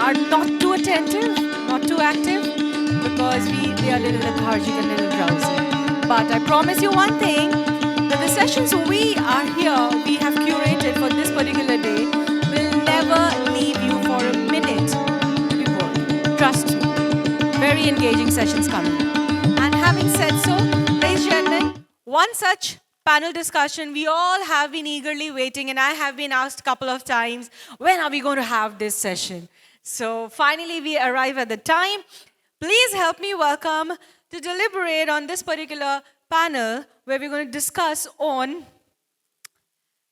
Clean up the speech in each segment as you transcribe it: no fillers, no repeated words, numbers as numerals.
are not too attentive, not too active, because they are a little lethargic, a little drowsy. But I promise you one thing, that the sessions we have curated for this particular day, will never leave you for a minute to be bored. Trust me. Very engaging sessions coming. And having said so, ladies and gentlemen, one such panel discussion we all have been eagerly waiting, and I have been asked a couple of times, when are we going to have this session? So finally we arrive at the time. Please help me welcome to deliberate on this particular panel where we're going to discuss on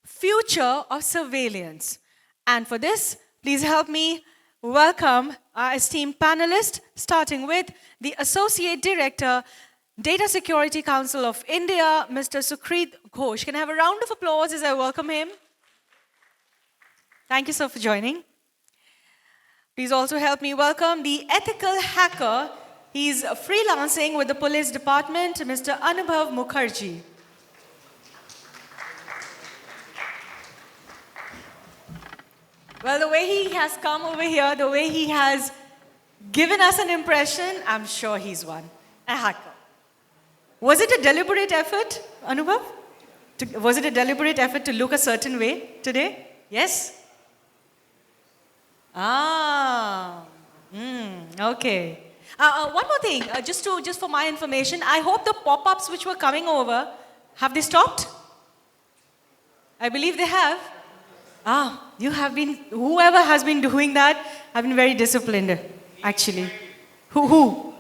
future of surveillance. And for this, please help me welcome our esteemed panelists, starting with the Associate Director, Data Security Council of India, Mr. Sukrit Ghosh. Can I have a round of applause as I welcome him? Thank you, sir, for joining. Please also help me welcome the ethical hacker. He's freelancing with the police department, Mr. Anubhab Mukhopadhyay. Well, the way he has come over here, the way he has given us an impression, I'm sure he's one, a hacker. Was it a deliberate effort, Anubhav? Was it a deliberate effort to look a certain way today? Yes? Okay. One more thing, just for my information, I hope the pop-ups which were coming over, have they stopped? I believe they have. Whoever has been doing that, have been very disciplined, actually. Who?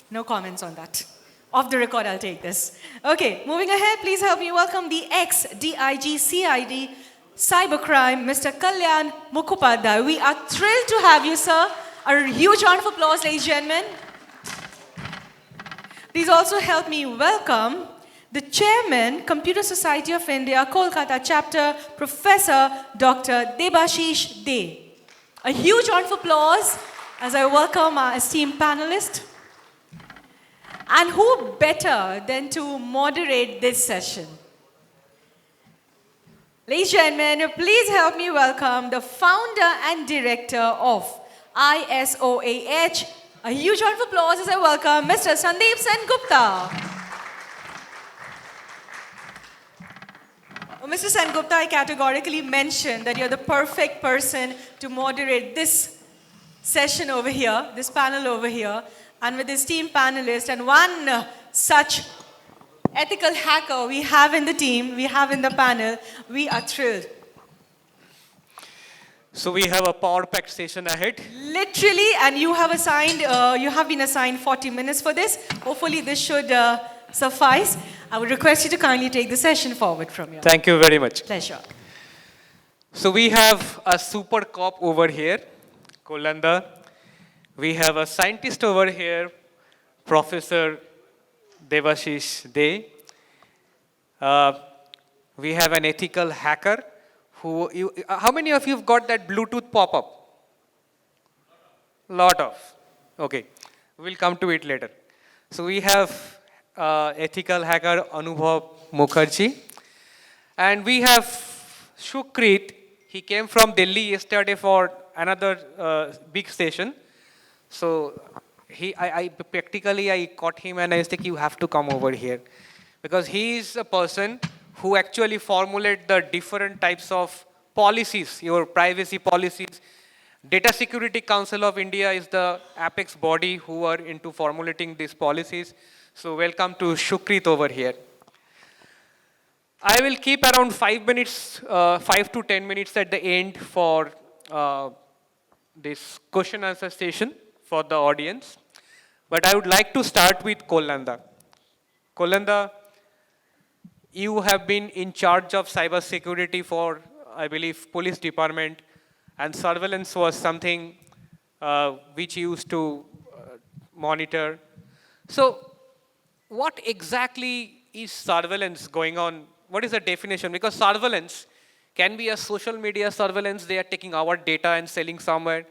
No comments on that. Off the record, I'll take this. Okay, moving ahead, please help me welcome the ex-DIG-CID cybercrime, Mr. Kalyan Mukhopadhyay. We are thrilled to have you, sir. A huge round of applause, ladies and gentlemen. Please also help me welcome the Chairman, Computer Society of India, Kolkata Chapter, Professor Dr. Debashis Dey. A huge round of applause as I welcome our esteemed panelists. And who better than to moderate this session? Ladies and gentlemen, please help me welcome the founder and director of ISOAH. A huge round of applause as I welcome Mr. Sandeep Sengupta. Mr. Sengupta, I categorically mentioned that you're the perfect person to moderate this session over here, this panel over here, and with esteemed panelists and one such ethical hacker we have in the team, we have in the panel, we are thrilled. So we have a power-packed session ahead. Literally, and you have been assigned 40 minutes for this. Hopefully this should suffice. I would request you to kindly take the session forward from here. Thank you very much. Pleasure. So we have a super cop over here, Kolkata. We have a scientist over here, Professor Debashis Dey. We have an ethical hacker. How many of you have got that Bluetooth pop-up? Lot of. Okay. We'll come to it later. So we have ethical hacker Anubhab Mukhopadhyay. And we have Sukrit. He came from Delhi yesterday for another big session. So I caught him and I said, you have to come over here. Because he is a person who actually formulate the different types of policies, your privacy policies. Data Security Council of India is the apex body who are into formulating these policies. So welcome to Sukrit over here. I will keep around 5 to 10 minutes at the end for this question answer session for the audience. But I would like to start with Kolkata. Kolkata, you have been in charge of cyber security for, I believe, police department, and surveillance was something which you used to monitor. So what exactly is surveillance going on? What is the definition? Because surveillance can be a social media surveillance. They are taking our data and selling somewhere.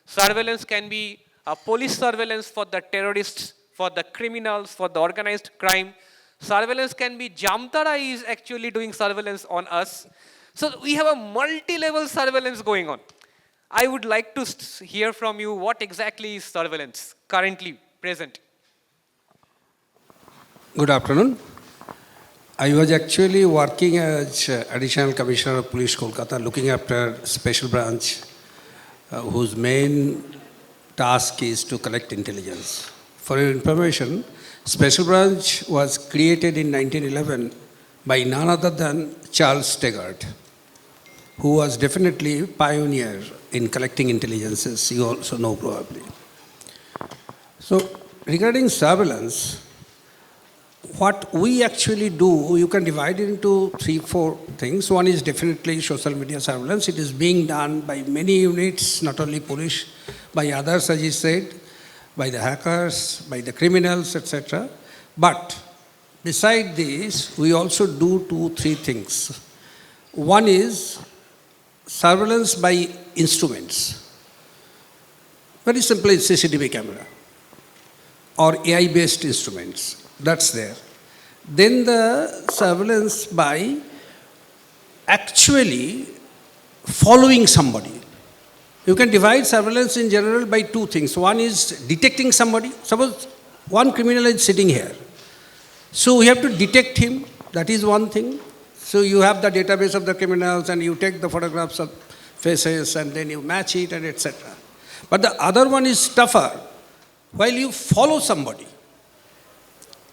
Surveillance can be a police surveillance for the terrorists, for the criminals, for the organized crime. Surveillance can be Jamtara is actually doing surveillance on us. So we have a multi-level surveillance going on. I would like to hear from you what exactly is surveillance currently present. Good afternoon. I was actually working as Additional Commissioner of Police, Kolkata, looking after special branch whose main task is to collect intelligence. For your information, special branch was created in 1911 by none other than Charles Taggart, who was definitely pioneer in collecting intelligences, you also know probably. So regarding surveillance, what we actually do, you can divide it into 3-4 things. One is definitely social media surveillance. It is being done by many units, not only police, by others, as you said, by the hackers, by the criminals, etc. But beside this, we also do 2-3 things. One is surveillance by instruments. Very simply, CCTV camera or AI-based instruments. That's there. Then the surveillance by actually following somebody. You can divide surveillance in general by 2 things. One is detecting somebody. Suppose one criminal is sitting here. So we have to detect him. That is one thing. So you have the database of the criminals and you take the photographs of faces and then you match it and etc. But the other one is tougher. While you follow somebody,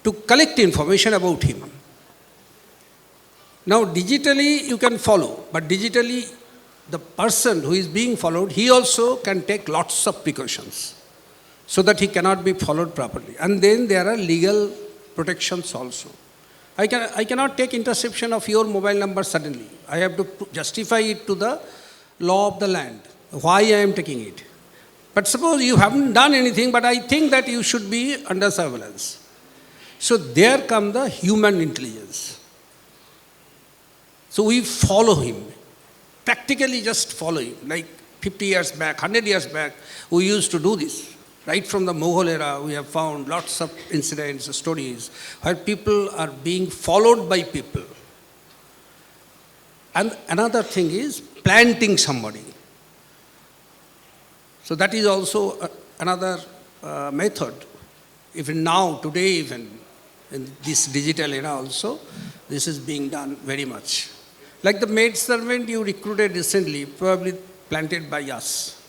to collect information about him. Now digitally you can follow, but digitally the person who is being followed, he also can take lots of precautions so that he cannot be followed properly. And then there are legal protections also. I cannot take interception of your mobile number suddenly. I have to justify it to the law of the land, why I am taking it. But suppose you haven't done anything, but I think that you should be under surveillance. So there come the human intelligence. So we follow him, practically just follow him. Like 50 years back, 100 years back, we used to do this. Right from the Mughal era, we have found lots of incidents, stories, where people are being followed by people. And another thing is planting somebody. So that is also another method. Even now, today even, in this digital era also, this is being done very much. Like the maid servant you recruited recently, probably planted by us.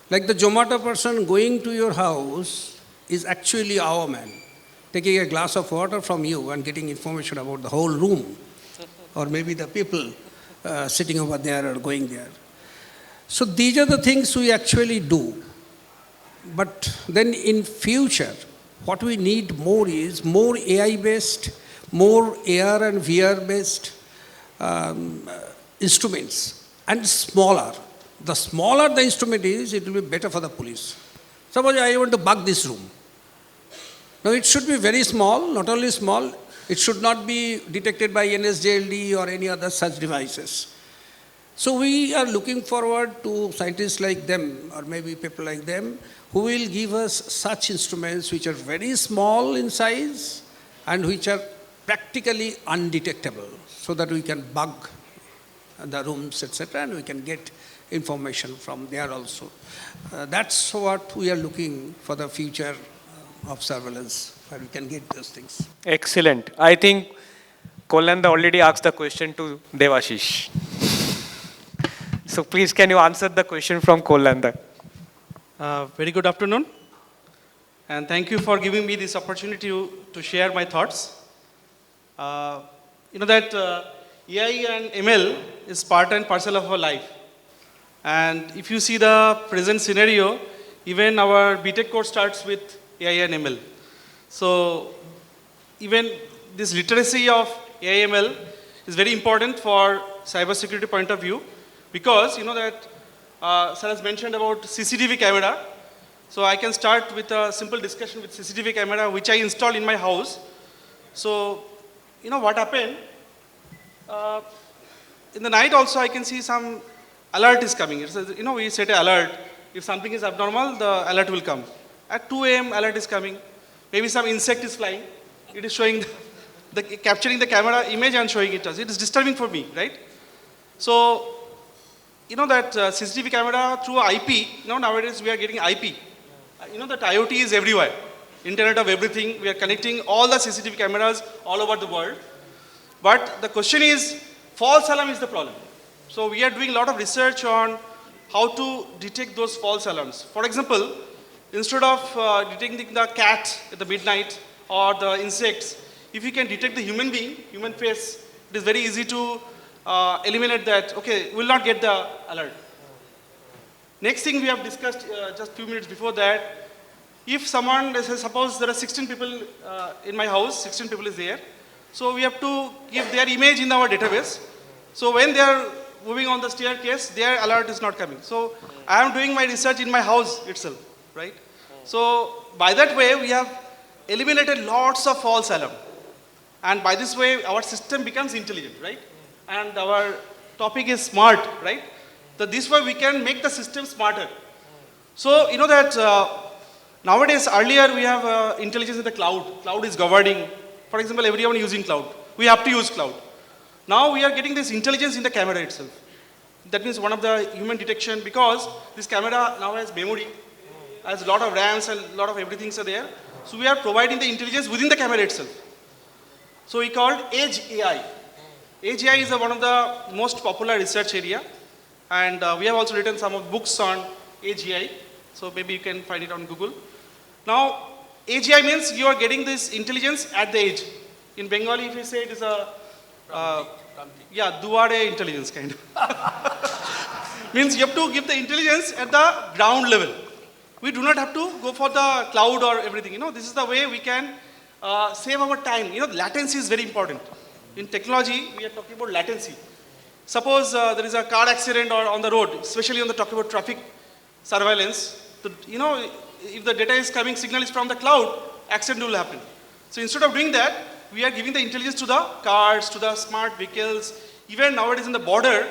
Like the Zomato person going to your house is actually our man, taking a glass of water from you and getting information about the whole room, or maybe the people sitting over there or going there. So these are the things we actually do. But then in future, what we need more is more AI-based, more AR and VR-based instruments, and smaller. The smaller the instrument is, it will be better for the police. Suppose I want to bug this room. Now it should be very small, not only small, it should not be detected by NSJLD or any other such devices. So we are looking forward to scientists like them, or maybe people like them, who will give us such instruments which are very small in size and which are practically undetectable, so that we can bug the rooms, etc., and we can get information from there also. That's what we are looking for the future of surveillance, where we can get those things. Excellent. I think Kolanda already asked the question to Debashis. So please, can you answer the question from Kolanda? Very good afternoon, and thank you for giving me this opportunity to share my thoughts. You know that AI and ML is part and parcel of our life. And if you see the present scenario, even our BTech course starts with AI and ML. So even this literacy of AI ML is very important for cybersecurity point of view, because you know that sir has mentioned about CCTV camera. So I can start with a simple discussion with CCTV camera which I installed in my house. So you know what happened? In the night also I can see some alert is coming. It says, you know, we set an alert. If something is abnormal, the alert will come. At 2 a.m. alert is coming. Maybe some insect is flying. It is showing, capturing the camera image and showing it to us. It is disturbing for me, right? So, you know that CCTV camera through IP, you know, nowadays we are getting IP. You know that IoT is everywhere. Internet of everything. We are connecting all the CCTV cameras all over the world. But the question is, false alarm is the problem. So we are doing a lot of research on how to detect those false alarms. For example, instead of detecting the cat at the midnight or the insects, if you can detect the human being, human face, it is very easy to eliminate that. Okay, we will not get the alert. Next thing we have discussed just a few minutes before that, if someone, suppose there are 16 people in my house, 16 people is there, so we have to give their image in our database. So when they are moving on the staircase, their alert is not coming. So I am doing my research in my house itself, right? So by that way, we have eliminated lots of false alarm. And by this way, our system becomes intelligent, right? And our topic is smart, right? So this way we can make the system smarter. So you know that nowadays, earlier we have intelligence in the cloud. Cloud is governing. For example, everyone using cloud. We have to use cloud. Now we are getting this intelligence in the camera itself. That means one of the human detection, because this camera now has memory, has a lot of RAMs and a lot of everything are there. So we are providing the intelligence within the camera itself. So we called Edge AI. Edge AI is one of the most popular research area. And we have also written some of books on Edge AI. So maybe you can find it on Google. Now, Edge AI means you are getting this intelligence at the edge. In Bengali, if you say it is a duare intelligence kind of. Means you have to give the intelligence at the ground level. We do not have to go for the cloud or everything. You know, this is the way we can save our time. You know, latency is very important. In technology, we are talking about latency. Suppose there is a car accident or on the road, especially on the talking about traffic surveillance. You know, if the data is coming, signal is from the cloud, accident will happen. So instead of doing that, we are giving the intelligence to the cars, to the smart vehicles. Even nowadays in the border,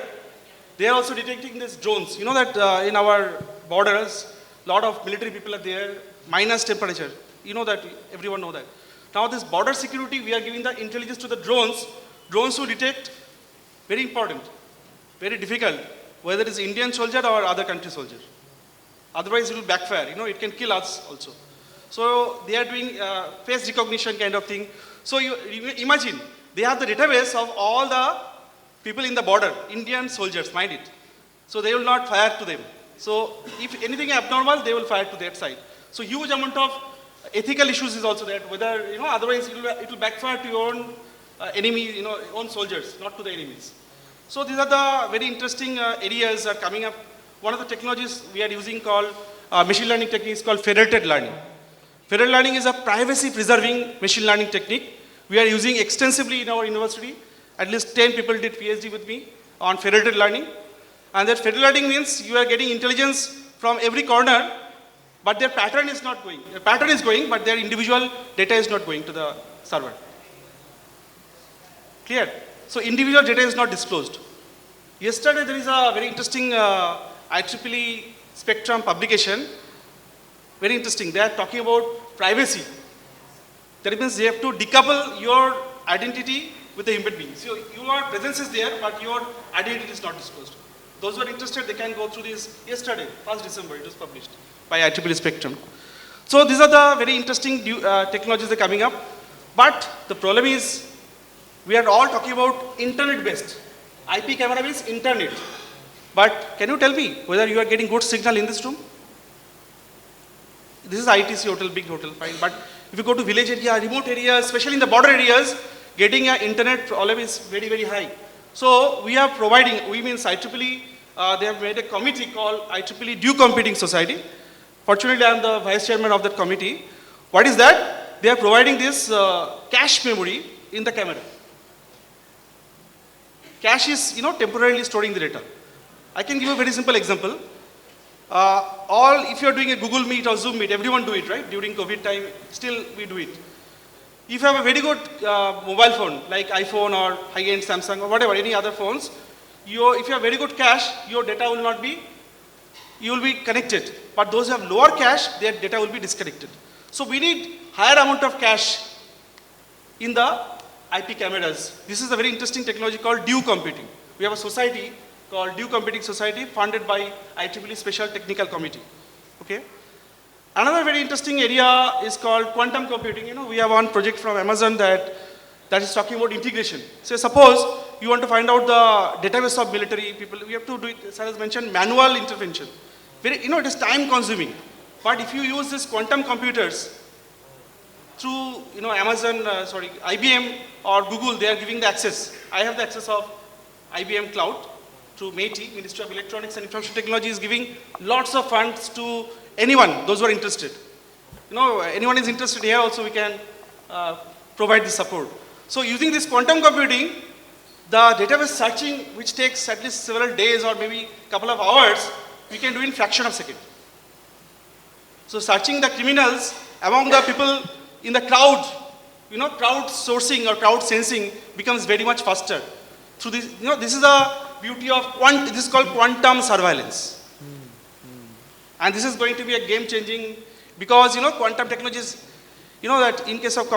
they are also detecting these drones. You know that in our borders, a lot of military people are there, minus temperature. You know that, everyone know that. Now this border security, we are giving the intelligence to the drones. Drones will detect, very important, very difficult, whether it is Indian soldier or other country soldier. Otherwise it will backfire, you know, it can kill us also. So they are doing face recognition kind of thing. So you imagine, they have the database of all the people in the border, Indian soldiers, mind it. So they will not fire to them. So if anything abnormal, they will fire to that side. So huge amount of ethical issues is also there, whether, you know, otherwise it will backfire to your own enemy, you know, own soldiers, not to the enemies. So these are the very interesting areas are coming up. One of the technologies we are using called machine learning technique is called federated learning. Federated learning is a privacy preserving machine learning technique. We are using extensively in our university. At least 10 people did PhD with me on federated learning. And that federated learning means you are getting intelligence from every corner, but their pattern is not going. Their pattern is going, but their individual data is not going to the server. Clear? So individual data is not disclosed. Yesterday there is a very interesting IEEE Spectrum publication. Very interesting. They are talking about privacy. That means they have to decouple your identity with the human being. So your presence is there, but your identity is not disclosed. Those who are interested, they can go through this. Yesterday, 1st December, it was published by IEEE Spectrum. So these are the very interesting technologies that are coming up. But the problem is, we are all talking about internet-based. IP camera means internet. But can you tell me whether you are getting good signal in this room? This is ITC hotel, big hotel, fine. But if you go to village area, remote areas, especially in the border areas, getting an internet problem is very, very high. So we are providing, we means IEEE, they have made a committee called IEEE Due Computing Society. Fortunately, I am the vice chairman of that committee. What is that? They are providing this cache memory in the camera. Cache is, you know, temporarily storing the data. I can give a very simple example. If you are doing a Google Meet or Zoom Meet, everyone do it, right? During COVID time, still we do it. If you have a very good mobile phone, like iPhone or high-end Samsung or whatever, any other phones, if you have very good cache, your data will not be, you will be connected. But those who have lower cache, their data will be disconnected. So we need higher amount of cache in the IP cameras. This is a very interesting technology called due computing. we have a society called Due Computing Society funded by IEEE Special Technical Committee. Okay. Another very interesting area is called quantum computing. You know, we have one project from Amazon that is talking about integration. So suppose you want to find out the database of military people, we have to do it, as I mentioned, manual intervention. Very, you know, it is time consuming. But if you use these quantum computers through, you know, IBM or Google, they are giving the access. I have the access of IBM Cloud through MIT, Ministry of Electronics and Information Technology is giving lots of funds to anyone, those who are interested. You know, anyone is interested here also, we can provide the support. So using this quantum computing, the database searching, which takes at least several days or maybe a couple of hours, we can do in fraction of a second. So searching the criminals among the people in the crowd, you know, crowd sourcing or crowd sensing becomes very much faster. Through this, you know, this is the beauty of this is called quantum surveillance. And this is going to be a game changing because, you know, quantum technologies, you know that in case of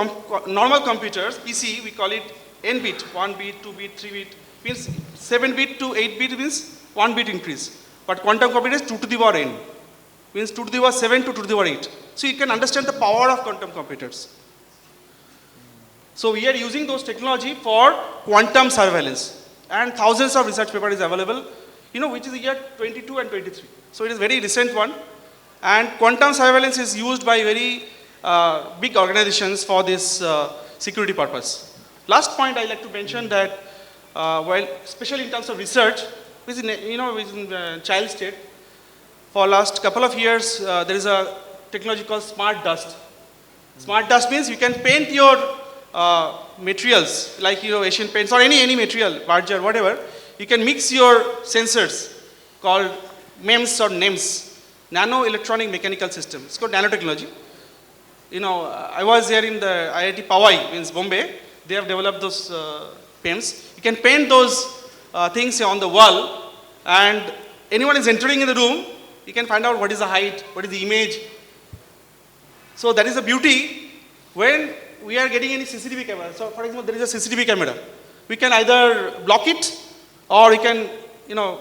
normal computers, PC, we call it n bit, 1 bit, 2 bit, 3 bit, means 7 bit to 8 bit means 1 bit increase. But quantum computers 2 to the power n, means 2 to the power 7 to 2 to the power 8. So you can understand the power of quantum computers. So we are using those technology for quantum surveillance. And thousands of research papers is available, you know, which is the year 22 and 23. So it is very recent one. And quantum surveillance is used by very big organizations for this security purpose. Last point I like to mention that while, especially in terms of research, which is, you know, which is in child state, for last couple of years, there is a technology called smart dust. Smart dust means you can paint your materials, like, you know, Asian paints or any material, barger, whatever. You can mix your sensors called MEMS or NEMS, Nano Electronic Mechanical System. It's called nanotechnology. You know, I was there in the IIT Powai, means Bombay. They have developed those PEMs. You can paint those things on the wall, and anyone is entering in the room, you can find out what is the height, what is the image. So that is the beauty when we are getting any CCTV camera. So for example, there is a CCTV camera. We can either block it or we can, you know,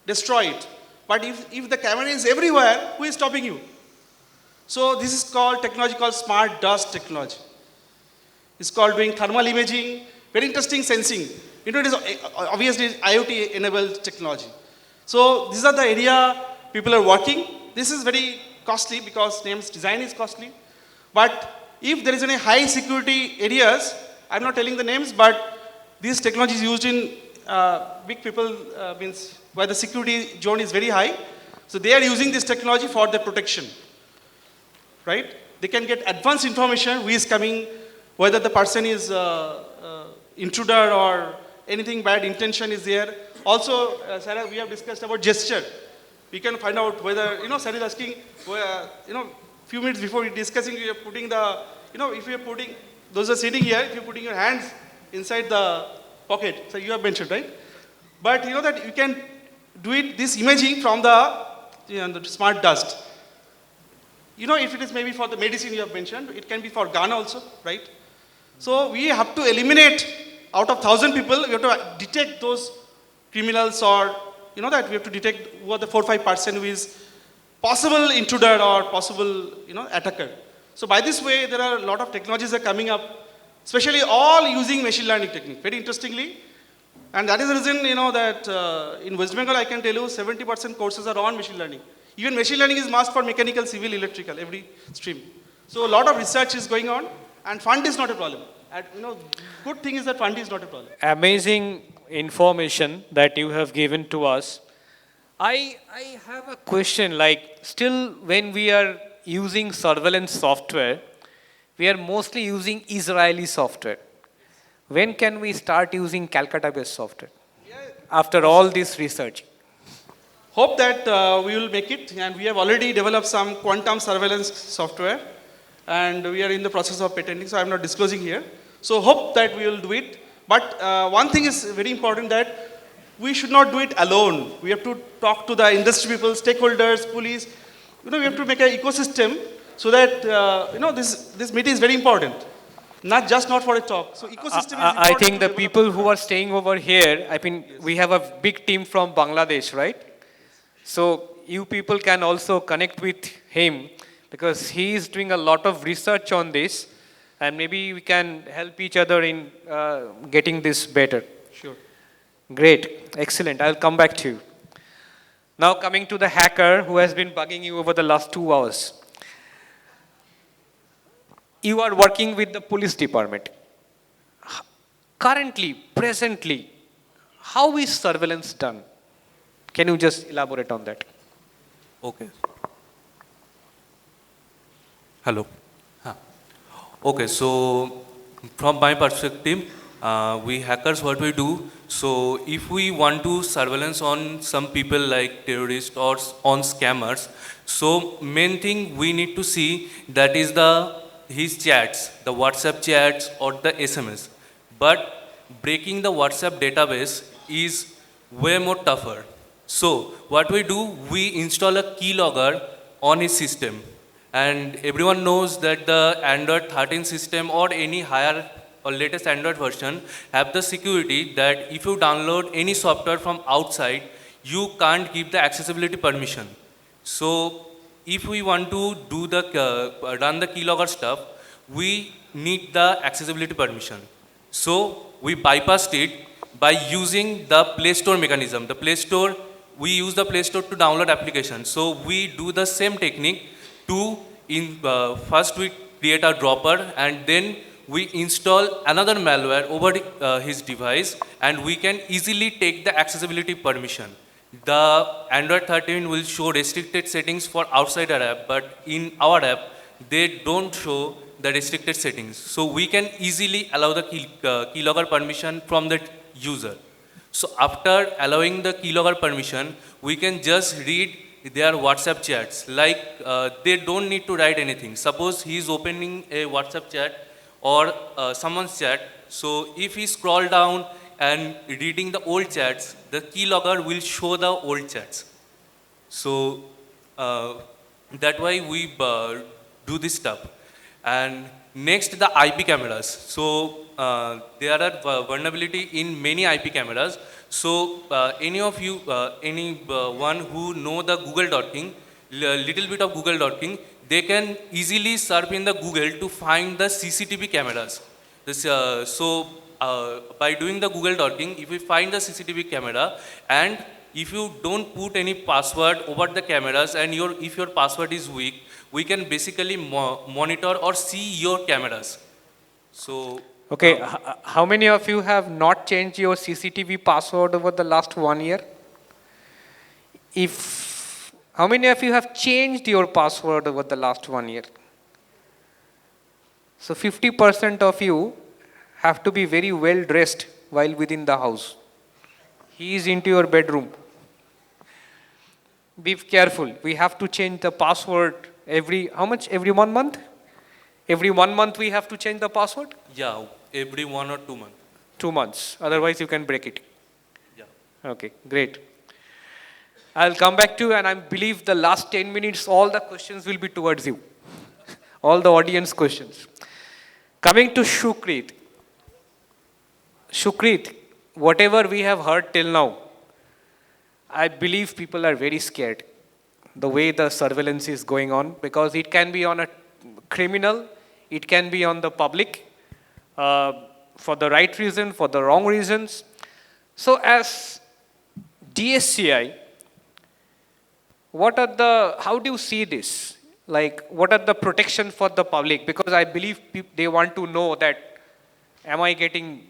destroy it. But if the camera is everywhere, who is stopping you? So this is called technology called smart dust technology. It's called doing thermal imaging, very interesting sensing. You know, it is obviously IoT enabled technology. So these are the area people are working. This is very costly because NEMS design is costly. But if there is any high security areas, I'm not telling the names, but this technology is used in big people, means where the security zone is very high. So they are using this technology for the protection, right? They can get advanced information, who is coming, whether the person is intruder or anything bad intention is there. Also, Sarah, we have discussed about gesture. We can find out whether, you know, Sarah is asking, you know, few minutes before we discussing, you are putting the, you know, if you are putting, those are sitting here, if you are putting your hands inside the pocket, so you have mentioned, right? But you know that you can do it, this imaging from the, you know, the smart dust. You know, if it is maybe for the medicine you have mentioned, it can be for gun also, right? So we have to eliminate, out of 1,000 people, we have to detect those criminals, or, you know, that we have to detect who are the 4 or 5% who is possible intruder or possible, you know, attacker. So by this way, there are a lot of technologies that are coming up, especially all using machine learning technique, very interestingly. And that is the reason, you know, that in West Bengal, I can tell you 70% courses are on machine learning. Even machine learning is masked for mechanical, civil, electrical, every stream. So a lot of research is going on, and fund is not a problem. And, you know, good thing is that fund is not a problem. Amazing information that you have given to us. I have a question, like, still when we are using surveillance software, we are mostly using Israeli software. When can we start using Calcutta-based software? After all this research. Hope that we will make it, and we have already developed some quantum surveillance software, and we are in the process of patenting, so I'm not disclosing here. So hope that we will do it. But one thing is very important, that we should not do it alone. We have to talk to the industry people, stakeholders, police. You know, we have to make an ecosystem so that, you know, this meeting is very important. not for a talk. So ecosystem is important. I think to the develop. people who are staying over here, I mean, we have a big team from Bangladesh, right? So you people can also connect with him because he is doing a lot of research on this, and maybe we can help each other in getting this better. Sure. Great, excellent. I'll come back to you. Now coming to the hacker who has been bugging you over the last 2 hours. You are working with the police department. Currently, presently, how is surveillance done? Can you just elaborate on that? Okay. Hello. Huh. Okay, so from my perspective, we hackers, what we do, so if we want to surveillance on some people like terrorists or on scammers, so main thing we need to see that is his chats, the WhatsApp chats or the SMS. But breaking the WhatsApp database is way more tougher. So what we do, we install a keylogger on his system. And everyone knows that the Android 13 system or any higher or latest Android version have the security that if you download any software from outside, you can't give the accessibility permission. So if we want to do run the keylogger stuff, we need the accessibility permission. So we bypassed it by using the Play Store mechanism. The Play Store, we use the Play Store to download applications. So we do the same technique to, first we create a dropper and then we install another malware over his device and we can easily take the accessibility permission. The Android 13 will show restricted settings for outside our app, but in our app, they don't show the restricted settings. So we can easily allow the keylogger permission from the user. So after allowing the keylogger permission, we can just read their WhatsApp chats. Like they don't need to write anything. Suppose he is opening a WhatsApp chat or someone's chat. So if he scroll down and reading the old chats, the keylogger will show the old chats. So that way we do this stuff. And next, the IP cameras. So there are vulnerability in many IP cameras. So any of you, anyone who know the Google docking, little bit of Google docking, they can easily search in the Google to find the CCTV cameras. This, by doing the Google docking, if we find the CCTV camera and if you don't put any password over the cameras and if your password is weak, we can basically monitor or see your cameras. So okay, how many of you have not changed your CCTV password over the last 1 year? How many of you have changed your password over the last 1 year? So 50% of you have to be very well dressed while within the house. He is into your bedroom. Be careful. We have to change the password every 1 month? Every 1 month we have to change the password? yeah, every 1 or 2 months. 2 months. Otherwise you can break it. Yeah. Okay, great. I'll come back to you and I believe the last 10 minutes all the questions will be towards you. All the audience questions. Coming to Sukrit. Sukrit, whatever we have heard till now, I believe people are very scared the way the surveillance is going on because it can be on a criminal, it can be on the public for the right reason, for the wrong reasons. So as DSCI, how do you see this? Like, what are the protection for the public? Because I believe they want to know that, am I getting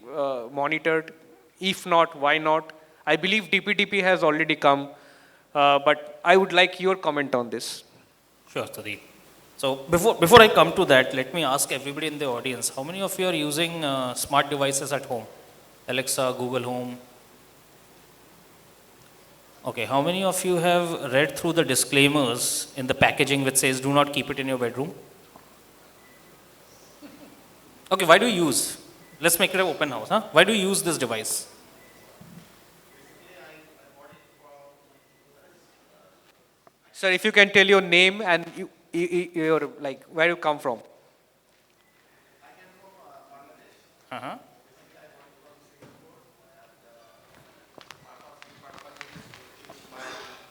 monitored? If not, why not? I believe DPDP has already come, but I would like your comment on this. Sure, Sandeep. So before I come to that, let me ask everybody in the audience, how many of you are using smart devices at home? Alexa, Google Home? Okay, how many of you have read through the disclaimers in the packaging which says do not keep it in your bedroom? Okay, why do you use? Let's make it an open house. Huh? Why do you use this device? Sir, if you can tell your name and your, like, where you come from. Uh-huh.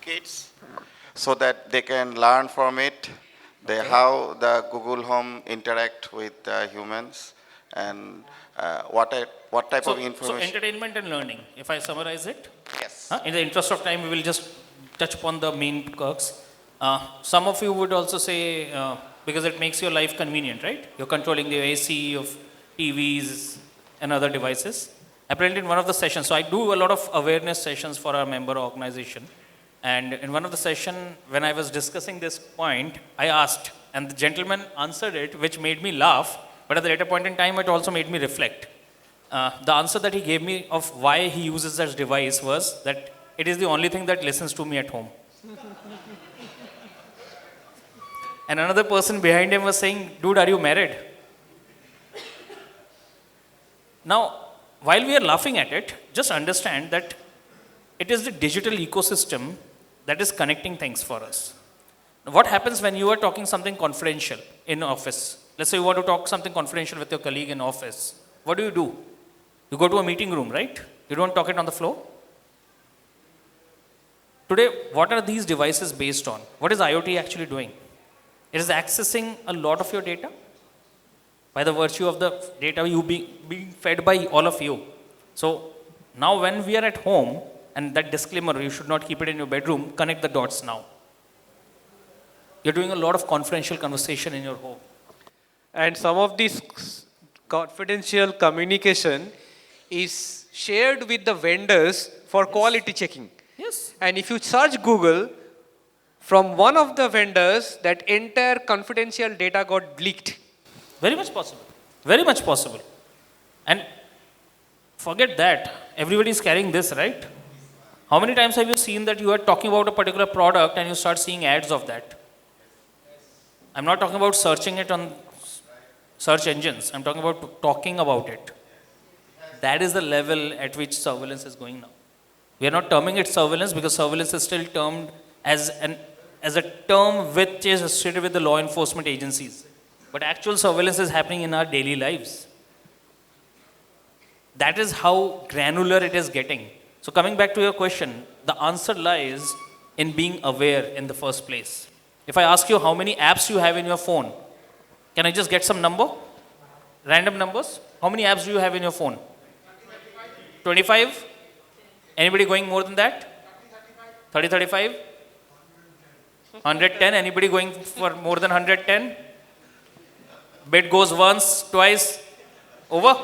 Kids so that they can learn from it. They how the Google Home interact with humans and what type So, of so information. entertainment and learning, if I summarize it. Yes. In the interest of time, we will just touch upon the main perks. Some of you would also say, because it makes your life convenient, right? You're controlling the AC of TVs and other devices. Apparently in one of the sessions, so I do a lot of awareness sessions for our member organization. And in one of the session, when I was discussing this point, I asked, and the gentleman answered it, which made me laugh, but at the later point in time, it also made me reflect. The answer that he gave me of why he uses that device was that it is the only thing that listens to me at home. And another person behind him was saying, dude, are you married? Now, while we are laughing at it, just understand that it is the digital ecosystem that is connecting things for us. What happens when you are talking something confidential in office? Let's say you want to talk something confidential with your colleague in office. What do? You go to a meeting room, right? You don't talk it on the floor. Today, what are these devices based on? What is IoT actually doing? It is accessing a lot of your data by the virtue of the data being fed by all of you. So now when we are at home, and that disclaimer, you should not keep it in your bedroom, connect the dots now. You're doing a lot of confidential conversation in your home. And some of this confidential communication is shared with the vendors for quality checking. Yes. And if you search Google, from one of the vendors, that entire confidential data got leaked. Very much possible. Very much possible. And forget that. Everybody is carrying this, right? How many times have you seen that you are talking about a particular product and you start seeing ads of that? I'm not talking about searching it on search engines. I'm talking about talking about it. That is the level at which surveillance is going now. We are not terming it surveillance because surveillance is still termed as a term which is associated with the law enforcement agencies. But actual surveillance is happening in our daily lives. That is how granular it is getting. So coming back to your question, the answer lies in being aware in the first place. If I ask you how many apps you have in your phone, can I just get some number? Random numbers? How many apps do you have in your phone? 25? Anybody going more than that? 30, 35? 110? Anybody going for more than 110? Bid goes once, twice, over.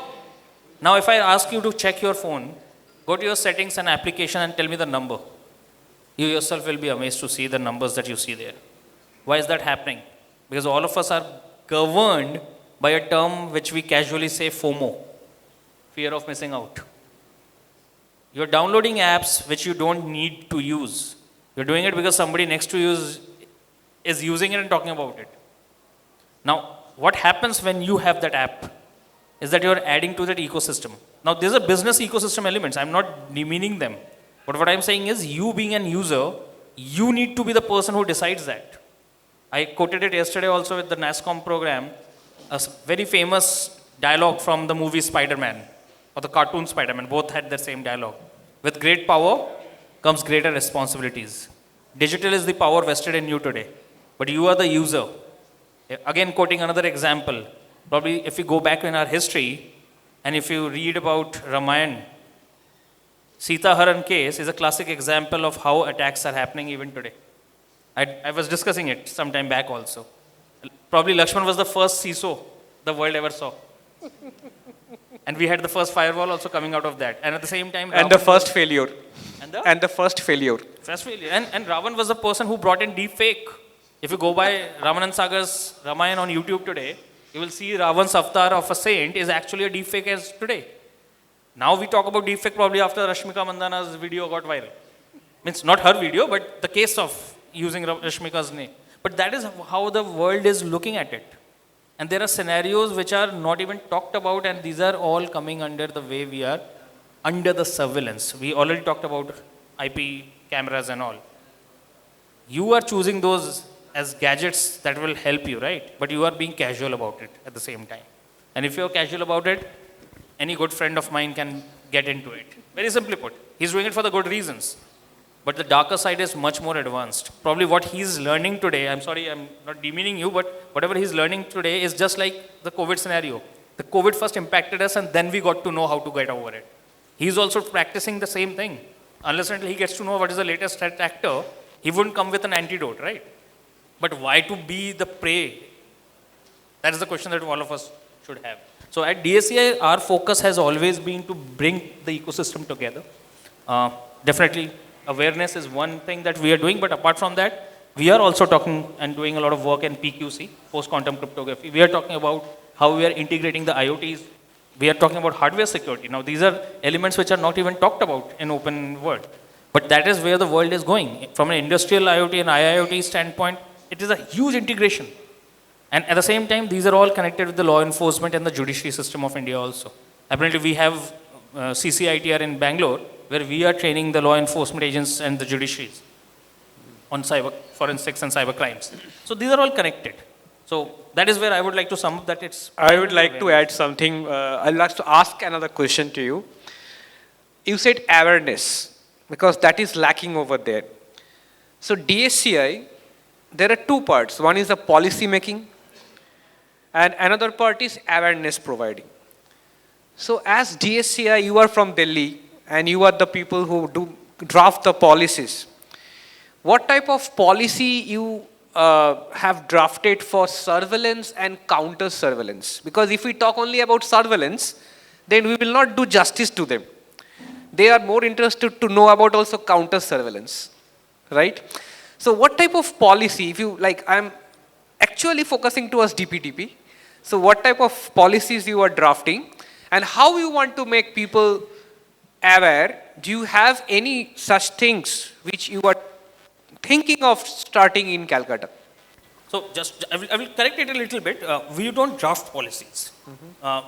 Now if I ask you to check your phone, go to your settings and application and tell me the number. You yourself will be amazed to see the numbers that you see there. Why is that happening? Because all of us are governed by a term which we casually say FOMO, fear of missing out. You're downloading apps which you don't need to use. You're doing it because somebody next to you is using it and talking about it. Now, what happens when you have that app is that you're adding to that ecosystem. Now, there's a business ecosystem elements. I'm not demeaning them. But what I'm saying is, you being an user, you need to be the person who decides that. I quoted it yesterday also with the NASCOM program, a very famous dialogue from the movie Spider-Man, or the cartoon Spider-Man. Both had the same dialogue. With great power comes greater responsibilities. Digital is the power vested in you today, but you are the user. Again, quoting another example, probably if you go back in our history, and if you read about Ramayana, Sita Haran case is a classic example of how attacks are happening even today. I was discussing it some time back also. Probably Lakshman was the first CISO the world ever saw. And we had the first firewall also coming out of that. And at the same time... And the first failure. And the first failure. First failure. And Ravan was the person who brought in deepfake. If you go by Ramanand Sagar's Ramayana on YouTube today, you will see Ravan's avatar of a saint is actually a deepfake as today. Now we talk about deepfake probably after Rashmika Mandana's video got viral. Means not her video, but the case of using Rashmika's name. But that is how the world is looking at it. And there are scenarios which are not even talked about, and these are all coming under the way we are under the surveillance. We already talked about IP cameras and all. You are choosing those as gadgets that will help you, right? But you are being casual about it at the same time. And if you're casual about it, any good friend of mine can get into it. Very simply put, he's doing it for the good reasons. But the darker side is much more advanced. Probably what he's learning today, I'm sorry, I'm not demeaning you, but whatever he's learning today is just like the COVID scenario. The COVID first impacted us and then we got to know how to get over it. He's also practicing the same thing. Unless until he gets to know what is the latest threat actor, he wouldn't come with an antidote, right? But why to be the prey? That is the question that all of us should have. So at DSCI, our focus has always been to bring the ecosystem together. Definitely, awareness is one thing that we are doing, but apart from that, we are also talking and doing a lot of work in PQC, post-quantum cryptography. We are talking about how we are integrating the IoTs. We are talking about hardware security. Now, these are elements which are not even talked about in open world. But that is where the world is going. From an industrial IoT and IIoT standpoint, it is a huge integration. And at the same time, these are all connected with the law enforcement and the judiciary system of India also. Apparently, we have CCITR in Bangalore, where we are training the law enforcement agents and the judiciaries on cyber forensics and cyber crimes. So these are all connected. So that is where I would like to sum up that it's... I would like to add something. I'd like to ask another question to you. You said awareness, because that is lacking over there. So DSCI, there are two parts. One is the policy making, and another part is awareness providing. So as DSCI, you are from Delhi, and you are the people who do draft the policies. What type of policy you have drafted for surveillance and counter surveillance? Because if we talk only about surveillance, then we will not do justice to them. They are more interested to know about also counter surveillance, right? So what type of policy, if you like, I'm actually focusing towards DPDP. So what type of policies you are drafting and how you want to make people aware? Do you have any such things which you are thinking of starting in Calcutta? So just, I will correct it a little bit. We don't draft policies.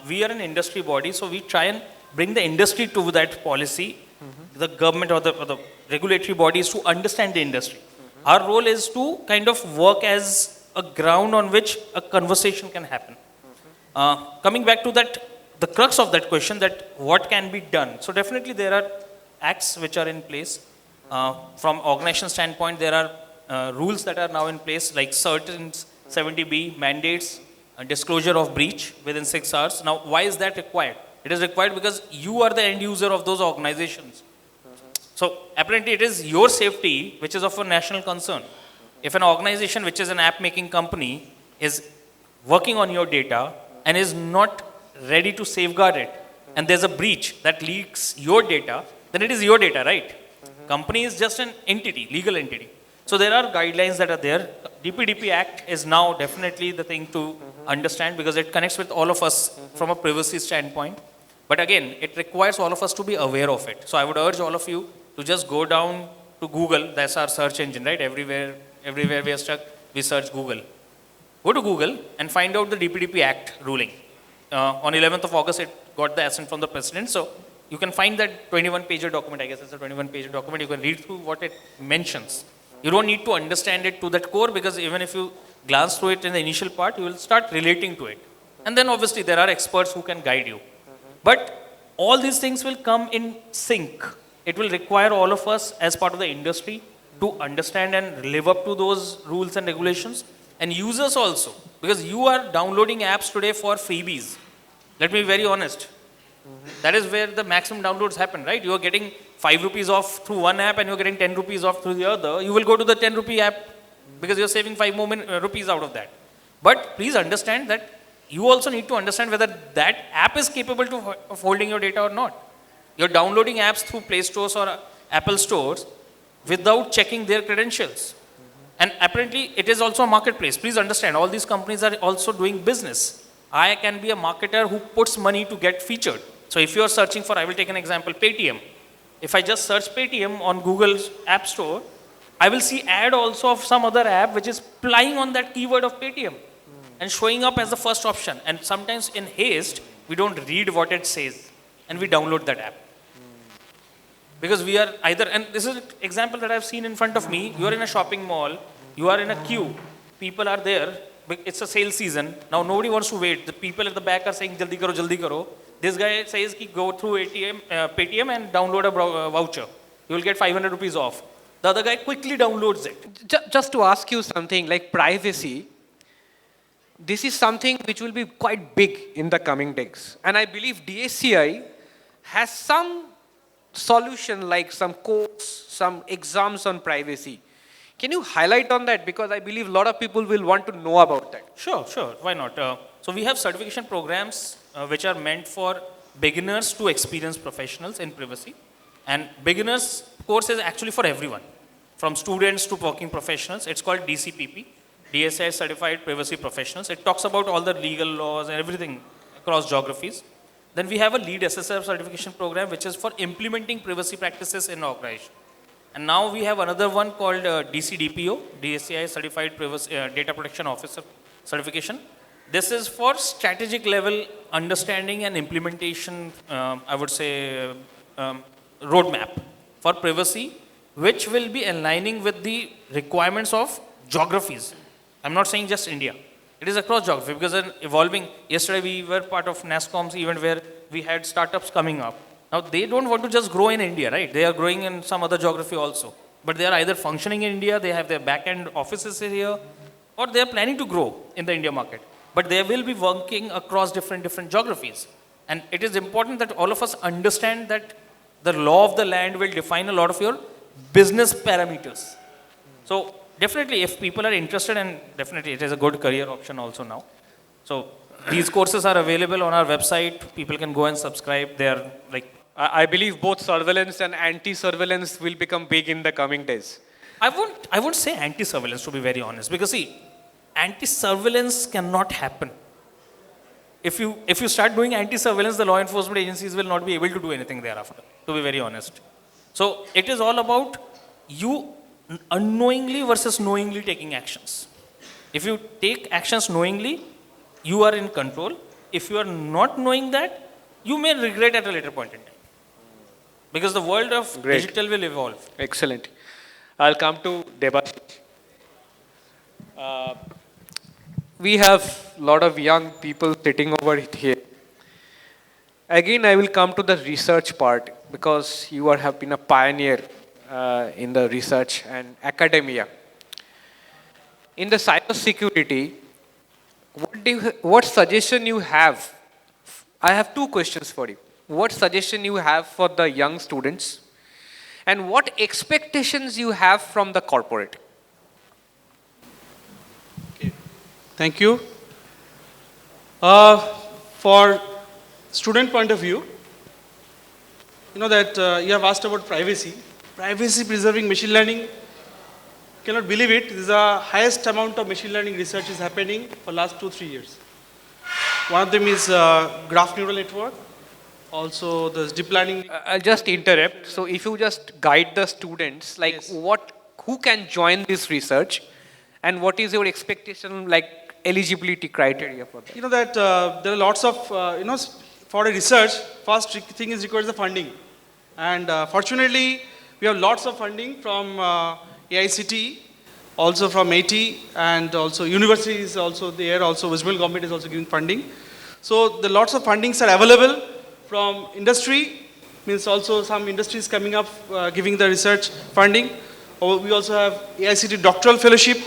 We are an industry body, so we try and bring the industry to that policy, the government or the regulatory bodies to understand the industry. Our role is to kind of work as a ground on which a conversation can happen. Coming back to that, the crux of that question, that what can be done. So definitely there are acts which are in place. From organization standpoint, there are rules that are now in place, like certain 70B mandates, disclosure of breach within 6 hours. Now, why is that required? It is required because you are the end user of those organizations. So apparently it is your safety which is of a national concern. If an organization which is an app making company is working on your data and is not ready to safeguard it, and there's a breach that leaks your data, then it is your data, right? Company is just an entity, legal entity. So there are guidelines that are there. DPDP Act is now definitely the thing to understand because it connects with all of us from a privacy standpoint. But again, it requires all of us to be aware of it. So I would urge all of you to just go down to Google. That's our search engine, right? Everywhere we are stuck, we search Google. Go to Google and find out the DPDP Act ruling. On 11th of August, it got the assent from the president. So you can find that 21-page document. I guess it's a 21-page document. You can read through what it mentions. You don't need to understand it to that core because even if you glance through it in the initial part, you will start relating to it. And then obviously there are experts who can guide you. But all these things will come in sync. It will require all of us as part of the industry to understand and live up to those rules and regulations, and users also, because you are downloading apps today for freebies. Let me be very honest. That is where the maximum downloads happen, right? You are getting 5 rupees off through one app and you're getting 10 rupees off through the other. You will go to the 10 rupee app because you're saving 5 more rupees out of that. But please understand that you also need to understand whether that app is capable of holding your data or not. You're downloading apps through Play Stores or Apple Stores without checking their credentials. And apparently it is also a marketplace. Please understand, all these companies are also doing business. I can be a marketer who puts money to get featured. So if you are searching for, I will take an example, Paytm. If I just search Paytm on Google's App Store, I will see ad also of some other app which is plying on that keyword of Paytm and showing up as the first option. And sometimes in haste, we don't read what it says and we download that app. Because we are either, and this is an example that I've seen in front of me, you are in a shopping mall, you are in a queue, people are there, it's a sale season, now nobody wants to wait, the people at the back are saying, jaldi karo, This guy says, ki go through Paytm and download a voucher. You will get 500 rupees off. The other guy quickly downloads it. Just to ask you something like privacy, this is something which will be quite big in the coming days. And I believe DSCI has some solution like some course, some exams on privacy. Can you highlight on that? Because I believe a lot of people will want to know about that. Sure. Why not? So we have certification programs which are meant for beginners to experienced professionals in privacy. And beginners course is actually for everyone, from students to working professionals. It's called DCPP, DSCI Certified Privacy Professionals. It talks about all the legal laws and everything across geographies. Then we have a lead SSR certification program which is for implementing privacy practices in organization. And now we have another one called DCDPO, DSCI Certified Privacy, Data Protection Officer certification. This is for strategic level understanding and implementation, I would say, roadmap for privacy, which will be aligning with the requirements of geographies. I'm not saying just India. It is across geography because in evolving, yesterday we were part of NASSCOM's event where we had startups coming up. Now they don't want to just grow in India, right? They are growing in some other geography also. But they are either functioning in India, they have their back-end offices here, or they are planning to grow in the India market. But they will be working across different geographies. And it is important that all of us understand that the law of the land will define a lot of your business parameters. So definitely if people are interested, and definitely it is a good career option also now. So these courses are available on our website. People can go and subscribe. They are like, I believe both surveillance and anti-surveillance will become big in the coming days. I won't say anti-surveillance, to be very honest, because see, anti-surveillance cannot happen. If you start doing anti-surveillance, the law enforcement agencies will not be able to do anything thereafter, to be very honest. So it is all about you unknowingly versus knowingly taking actions. If you take actions knowingly, you are in control. If you are not knowing that, you may regret at a later point in time. Because the world of digital will evolve. Excellent. I'll come to Debashis. We have a lot of young people sitting over here. Again, I will come to the research part because you have been a pioneer in the research and academia. In the cybersecurity, what suggestion you have? I have two questions for you. What suggestion you have for the young students, and what expectations you have from the corporate? Okay. Thank you. For student point of view, you know that you have asked about privacy. Privacy preserving machine learning, cannot believe it. This is the highest amount of machine learning research is happening for last 2-3 years. One of them is graph neural network. Also, there's deep learning. I'll just interrupt. So, if you just guide the students, like Yes. who can join this research, and what is your expectation, like eligibility criteria for that? You know that there are lots of, for a research, first thing is requires the funding. And fortunately, we have lots of funding from AICTE, also from AT, and also university is also there, also West Bengal government is also giving funding. So the lots of fundings are available from industry, means also some industries coming up giving the research funding. We also have AICTE doctoral fellowship,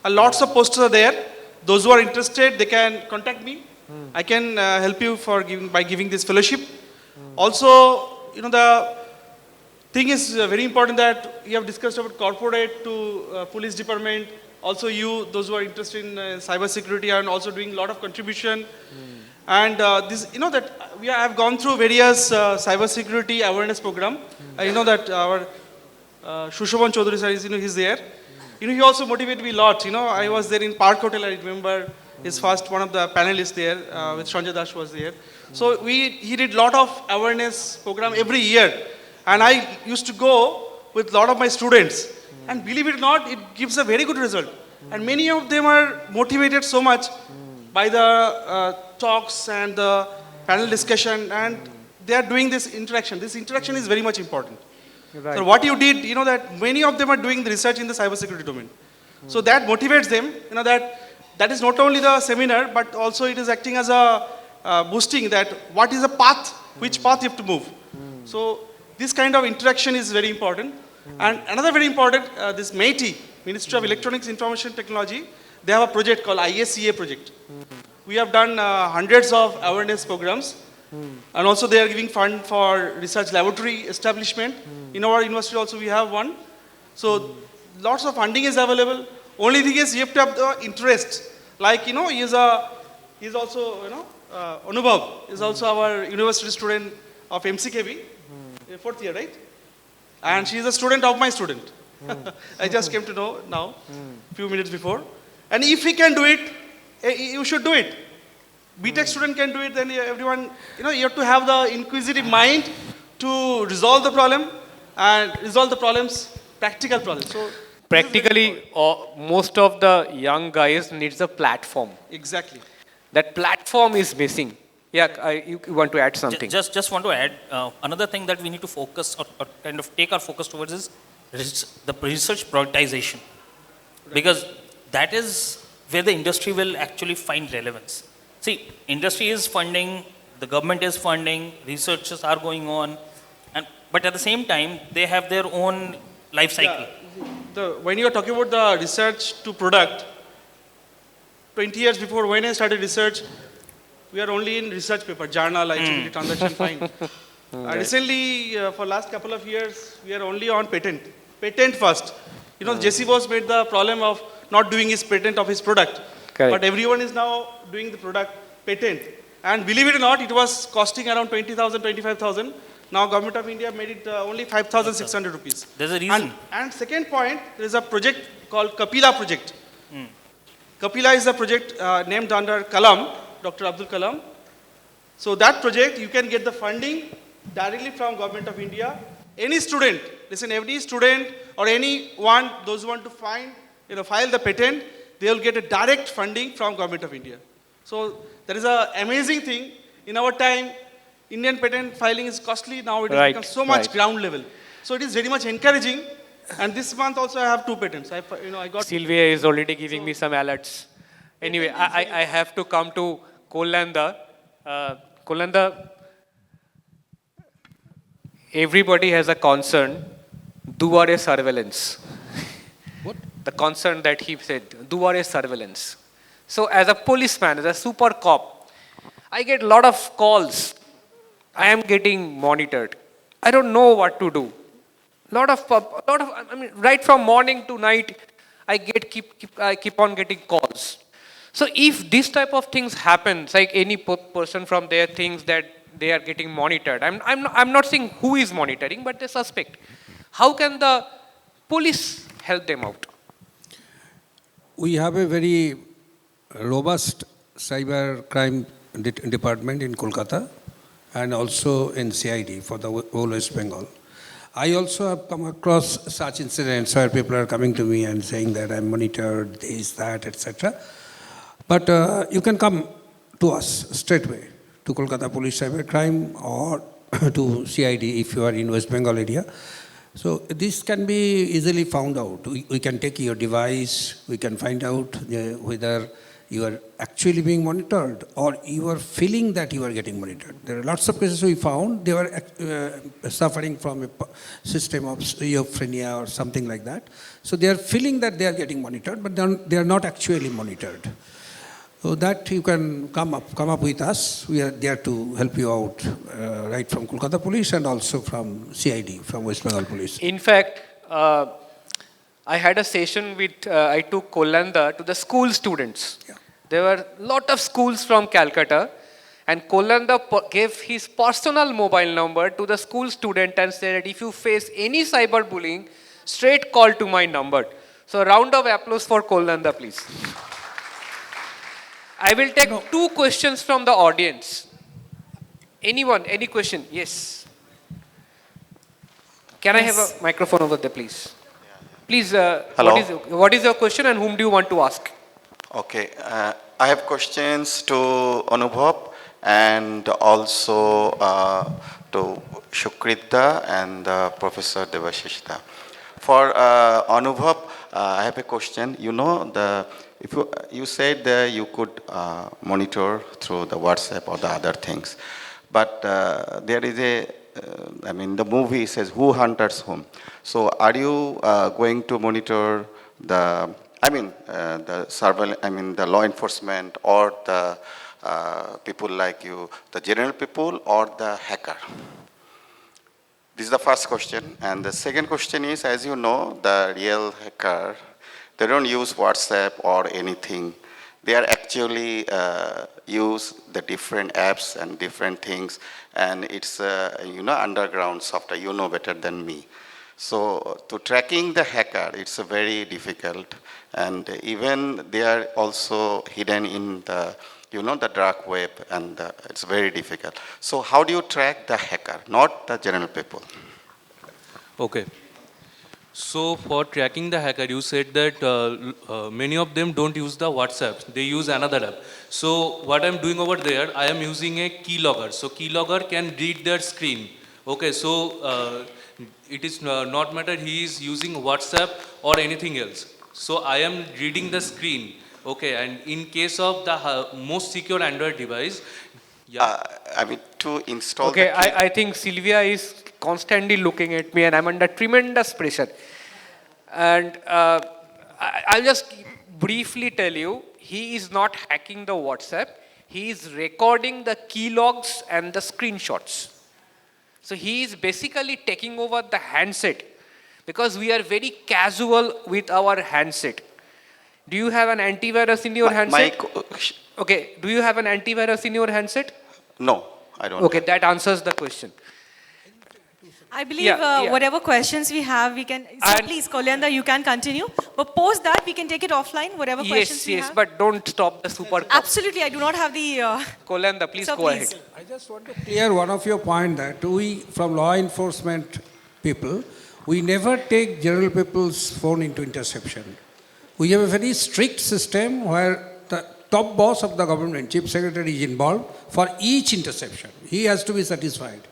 and lots of posters are there. Those who are interested, they can contact me. I can help you by giving this fellowship. Also, the thing is very important that you have discussed about corporate to police department. Also those who are interested in cyber security are also doing a lot of contribution. And this, that we have gone through various cyber security awareness program. I know that our Shushovan Chaudhary sir is, he's there. He also motivated me a lot. I was there in Park Hotel, I remember his first, one of the panelists there, with Sanjay Das was there. So he did lot of awareness program every year. And I used to go with a lot of my students. And believe it or not, it gives a very good result. And many of them are motivated so much by the talks and the panel discussion. And they are doing this interaction. This interaction is very much important. Right. So what you did, that many of them are doing the research in the cybersecurity domain. So that motivates them, that is not only the seminar, but also it is acting as a boosting that what is the path, which path you have to move. So this kind of interaction is very important. And another very important, this MeitY, Ministry of Electronics Information Technology, they have a project called ISEA project. We have done hundreds of awareness programs. And also they are giving fund for research laboratory establishment. In our university also we have one. So lots of funding is available. Only thing is you have to have the interest. Like, he is also, Anubhab is also our university student of MCKB, fourth year, right? And she is a student of my student. I just came to know now, few minutes before. And if he can do it, you should do it. BTech student can do it, then everyone, you have to have the inquisitive mind to resolve the problem and resolve the problems, practical problems. So Practically, most of the young guys needs a platform. exactly. That platform is missing. Yeah, you want to add something? Just want to add, another thing that we need to focus or kind of take our focus towards is the research prioritization. Because that is where the industry will actually find relevance. See, industry is funding, the government is funding, researches are going on, but at the same time, they have their own life cycle. Yeah, when you are talking about the research to product, 20 years before when I started research, we are only in research paper, journal, IEEE, transaction, fine. Recently, for last couple of years, we are only on patent. Patent first. Jesse Bose made the problem of not doing his patent of his product. Correct. But everyone is now doing the product patent. And believe it or not, it was costing around 20,000, 25,000. Now government of India made it only 5,600 rupees. There's a reason. And second point, there is a project called Kapila project. Kapila is a project named under Kalam, Dr. Abdul Kalam. So that project, you can get the funding directly from government of India. Any student, listen, every student or anyone, those who want to file the patent, they will get a direct funding from government of India. So that is an amazing thing. In our time, Indian patent filing is costly. Now it has become so much ground level. So it is very much encouraging. And this month also I have 2 patents. I got. Sylvia is already giving me some alerts. Anyway, I have to come to Kolanda. Kolanda, everybody has a concern. Duare surveillance. What? The concern that he said, Duare surveillance. So as a policeman, as a super cop, I get a lot of calls. I am getting monitored. I don't know what to do. Right from morning to night, I keep on getting calls. So if this type of things happens, like any person from there thinks that they are getting monitored, I'm not saying who is monitoring, but they suspect. How can the police help them out? We have a very robust cyber crime department in Kolkata and also in CID for the whole West Bengal. I also have come across such incidents where people are coming to me and saying that I'm monitored, this, that, etc. But you can come to us straight away, to Kolkata Police Cyber Crime or to CID if you are in West Bengal area. So this can be easily found out. We can take your device, we can find out whether you are actually being monitored or you are feeling that you are getting monitored. There are lots of cases we found, they were suffering from a system of schizophrenia or something like that. So they are feeling that they are getting monitored, but they are not actually monitored. So that you can come up with us. We are there to help you out, right from Kolkata Police and also from CID, from West Bengal Police. In fact, I had a session with, I took Kolanda to the school students. Yeah. There were a lot of schools from Calcutta, and Kolanda gave his personal mobile number to the school student and said that if you face any cyberbullying, straight call to my number. So a round of applause for Kolanda, please. I will take 2 questions from the audience. Anyone, any question? Yes. Can I have a microphone over there, please? Please, Hello. what is your question and whom do you want to ask? Okay, I have questions to Anubhab and also to Sukrit and Professor Debashis. For Anubhab, I have a question. The if you said that you could monitor through the WhatsApp or the other things, but there is I mean, the movie says who hunters whom. So are you going to monitor the, the law enforcement or the people like you, the general people or the hacker? This is the first question. And the second question is, as you know, the real hacker, they don't use WhatsApp or anything. They are actually use the different apps and different things. And it's, underground software. You know better than me. So to tracking the hacker, it's very difficult. And even they are also hidden in the the dark web, and it's very difficult. So how do you track the hacker, not the general people? Okay. So for tracking the hacker, you said that many of them don't use the WhatsApp. They use another app. So what I'm doing over there, I am using a keylogger. So keylogger can read their screen. Okay, so it is not matter he is using WhatsApp or anything else. So I am reading the screen. Okay, and in case of the most secure Android device, yeah. To install Okay, the key. I think Sylvia is constantly looking at me and I'm under tremendous pressure. And I'll just briefly tell you, he is not hacking the WhatsApp. He is recording the keylogs and the screenshots. So he is basically taking over the handset because we are very casual with our handset. Do you have an antivirus in your handset? Okay, do you have an antivirus in your handset? No, I don't. Okay, that answers the question. I believe whatever questions we have, we can. So please, Kalyan, you can continue. But post that, we can take it offline, whatever questions we have. Yes, but don't stop the super. Absolutely, I do not have the. Kalyan, please go ahead. I just want to clear one of your point that we, from law enforcement people, we never take general people's phone into interception. We have a very strict system where the top boss of the government, chief secretary, is involved for each interception. He has to be satisfied.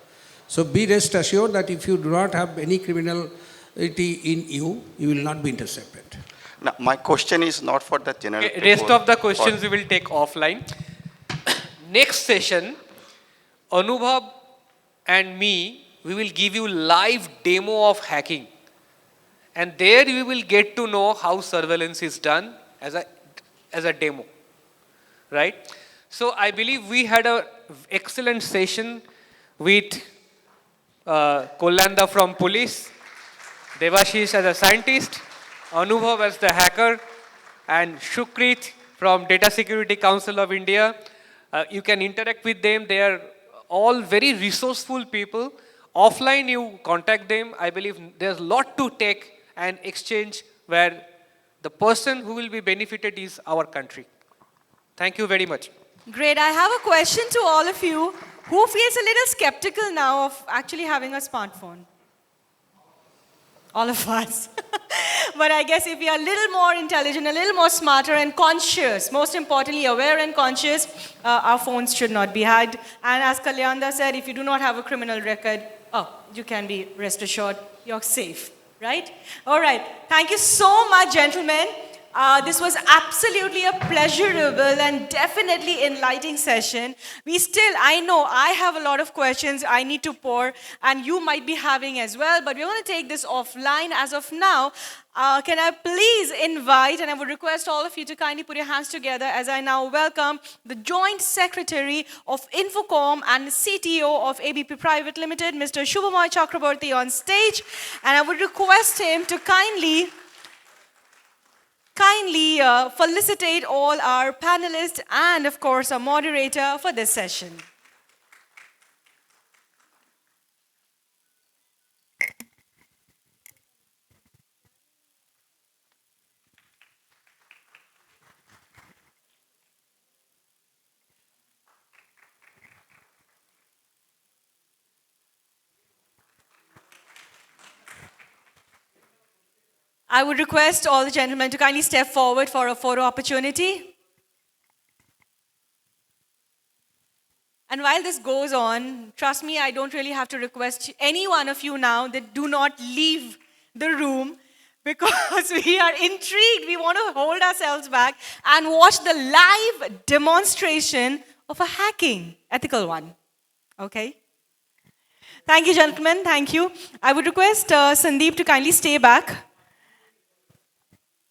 So be rest assured that if you do not have any criminality in you, you will not be intercepted. Now, my question is not for the general people. Rest of the questions we will take offline. Next session, Anubhab and me, we will give you live demo of hacking. And there you will get to know how surveillance is done as a demo, right? So I believe we had an excellent session with Kalyan from police, Debashis as a scientist, Anubhab as the hacker, and Sukrit from Data Security Council of India. You can interact with them. They are all very resourceful people. Offline, you contact them. I believe there's a lot to take and exchange where the person who will be benefited is our country. Thank you very much. Great. I have a question to all of you. Who feels a little skeptical now of actually having a smartphone? All of us. But I guess if we are a little more intelligent, a little more smarter and conscious, most importantly aware and conscious, our phones should not be hacked. And as Kalyan said, if you do not have a criminal record, you can be rest assured you're safe. Right? All right. Thank you so much, gentlemen. This was absolutely a pleasurable and definitely enlightening session. I know I have a lot of questions I need to pour, and you might be having as well, but we're going to take this offline as of now. Can I please invite, and I would request all of you to kindly put your hands together as I now welcome the Joint Secretary of INFOCOM and the CTO of ABP Private Limited, Mr. Shubhamoy Chakraborty on stage. And I would request him to kindly felicitate all our panelists and, of course, our moderator for this session. I would request all the gentlemen to kindly step forward for a photo opportunity. And while this goes on, trust me, I don't really have to request any one of you now that do not leave the room, because we are intrigued. We want to hold ourselves back and watch the live demonstration of a hacking, ethical one. Okay? Thank you, gentlemen. Thank you. I would request Sandeep to kindly stay back.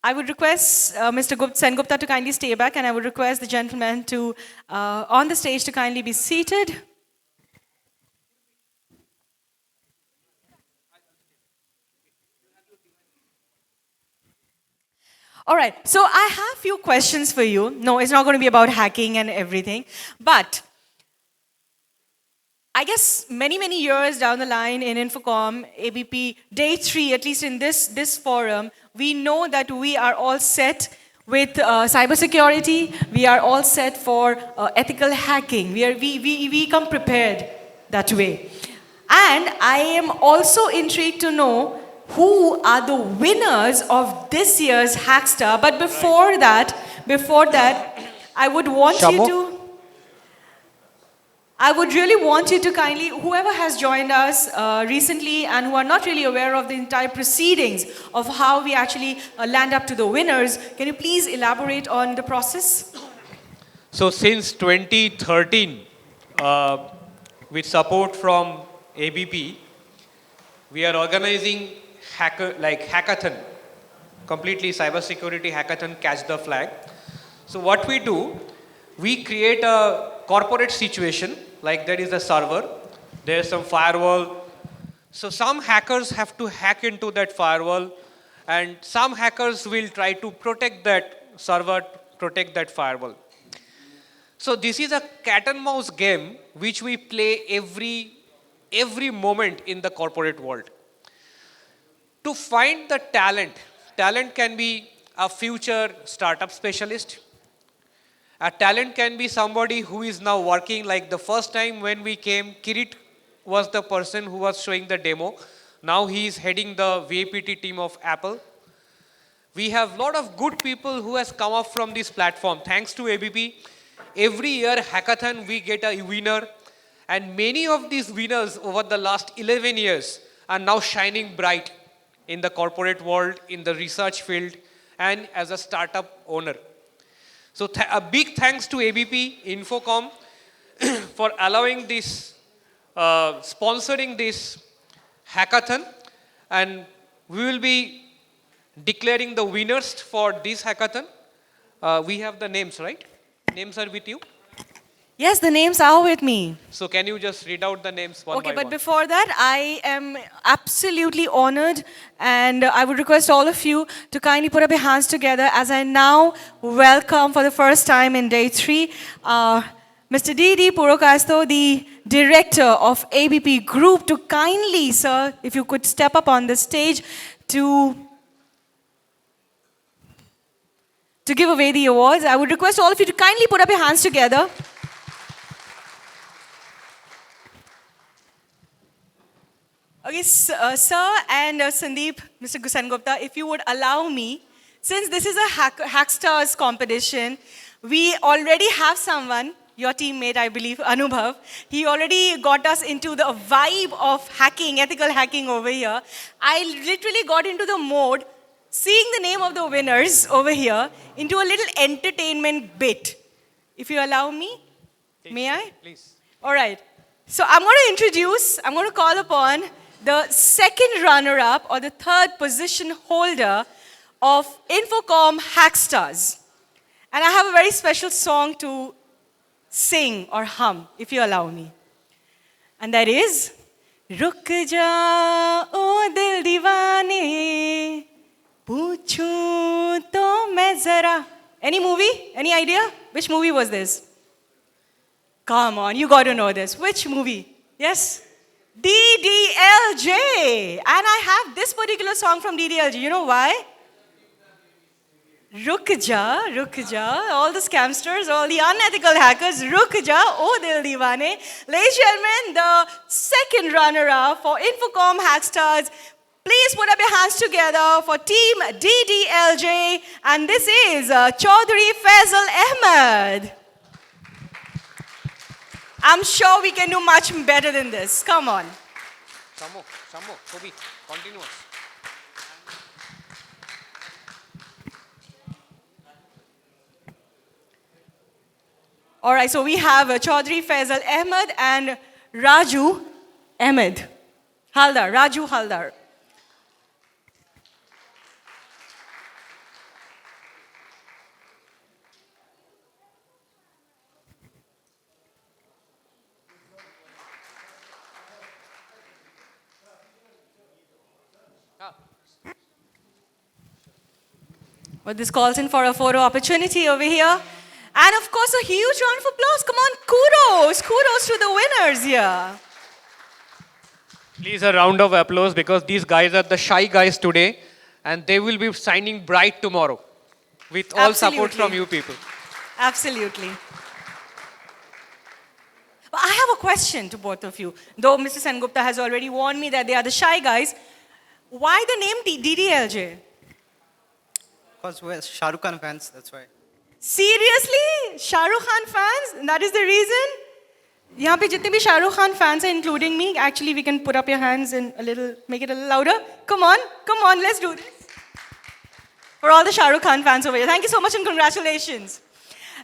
I would request Mr. Sengupta to kindly stay back, and I would request the gentleman to, on the stage, to kindly be seated. All right, so I have a few questions for you. No, it's not going to be about hacking and everything, but I guess many years down the line in INFOCOM, ABP, day 3, at least in this forum, we know that we are all set with cybersecurity. We are all set for ethical hacking. We come prepared that way. And I am also intrigued to know who are the winners of this year's Hackstar. But before that, I would want you to... I would really want you to kindly, whoever has joined us recently and who are not really aware of the entire proceedings of how we actually land up to the winners, can you please elaborate on the process? So since 2013, with support from ABP, we are organizing hackathon, completely cybersecurity hackathon, Catch the Flag. So what we do, we create a corporate situation, like there is a server, there is some firewall. So some hackers have to hack into that firewall, and some hackers will try to protect that server, protect that firewall. So this is a cat and mouse game which we play every moment in the corporate world. To find the talent can be a future startup specialist. A talent can be somebody who is now working, like the first time when we came, Kirit was the person who was showing the demo. Now he is heading the VAPT team of Apple. We have a lot of good people who has come up from this platform. Thanks to ABP, every year hackathon we get a winner, and many of these winners over the last 11 years are now shining bright in the corporate world, in the research field, and as a startup owner. So a big thanks to ABP, INFOCOM for allowing this, sponsoring this hackathon, and we will be declaring the winners for this hackathon. We have the names, right? Names are with you? Yes, the names are with me. So can you just read out the names one by one? Okay, but before that, I am absolutely honored, and I would request all of you to kindly put up your hands together as I now welcome for the first time in day 3, Mr. D.D. Purokasto, the director of ABP Group, to kindly, sir, if you could step up on the stage to give away the awards. I would request all of you to kindly put up your hands together. Okay, sir and Sandeep, Mr. Sengupta, if you would allow me, since this is a Hackstars competition, we already have someone, your teammate, I believe, Anubhab. He already got us into the vibe of hacking, ethical hacking over here. I literally got into the mode, seeing the name of the winners over here, into a little entertainment bit. If you allow me, please, may I? Please. All right. So I'm going to call upon the second runner-up or the third position holder of INFOCOM Hackstars. And I have a very special song to sing or hum, if you allow me. And that is, Ruk ja, o dil diwane, puchu to main zara. Any movie? Any idea? Which movie was this? Come on, you got to know this. Which movie? Yes? DDLJ. And I have this particular song from DDLJ. You know why? Ruk ja, all the scamsters, all the unethical hackers, ruk ja, oh dil diwane. Ladies and gentlemen, the second runner-up for INFOCOM Hackstars. Please put up your hands together for Team DDLJ. And this is Chaudhary Faisal Ahmed. I'm sure we can do much better than this. Come on. Samo, Kobi, continuous. All right, so we have Chaudhry Faisal Ahmed and Raju Ahmed. Haldar, Raju Haldar. Well, this calls in for a photo opportunity over here. And of course, a huge round of applause. Come on, kudos. Kudos to the winners here. Please a round of applause because these guys are the shy guys today and they will be shining bright tomorrow with all support from you people. Absolutely. But I have a question to both of you. Though Mr. Sengupta has already warned me that they are the shy guys, why the name DDLJ? Because we're Shah Rukh Khan fans, that's why. Seriously? Shah Rukh Khan fans? That is the reason? यहाँ पे जितने भी Shah Rukh Khan fans are, including me, actually we can put up your hands and make it a little louder. Come on, let's do this. For all the Shah Rukh Khan fans over here, thank you so much and congratulations.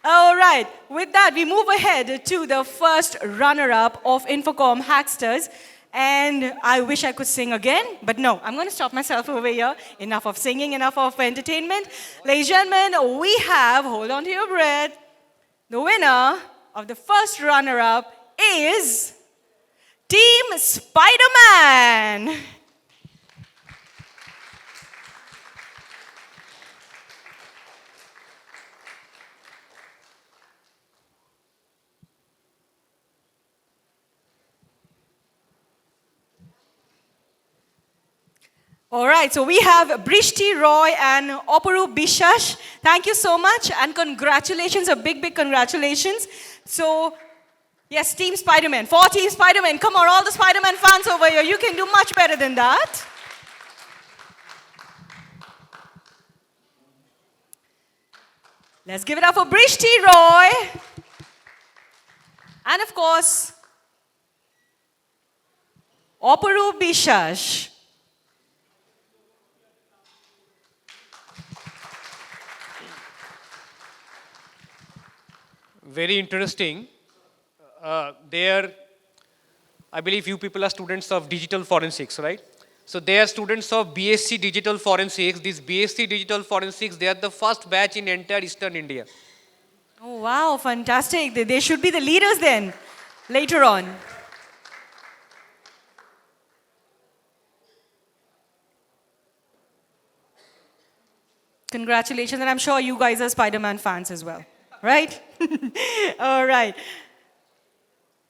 All right, with that, we move ahead to the first runner-up of INFOCOM Hacksters. And I wish I could sing again, but no, I'm going to stop myself over here. Enough of singing, enough of entertainment. Ladies and gentlemen, we have, hold on to your breath, the winner of the first runner-up is Team Spider-Man. All right, so we have Brishti Roy and Opuru Bishash. Thank you so much and congratulations, a big congratulations. So, yes, Team Spider-Man, for Team Spider-Man. Come on, all the Spider-Man fans over here, you can do much better than that. Let's give it up for Brishti Roy. And of course, Opuru Bishash. Very interesting. I believe you people are students of digital forensics, right? So they are students of BSc Digital Forensics. This BSc Digital Forensics, they are the first batch in entire Eastern India. Oh, wow, fantastic. They should be the leaders then, later on. Congratulations, and I'm sure you guys are Spider-Man fans as well, right? All right.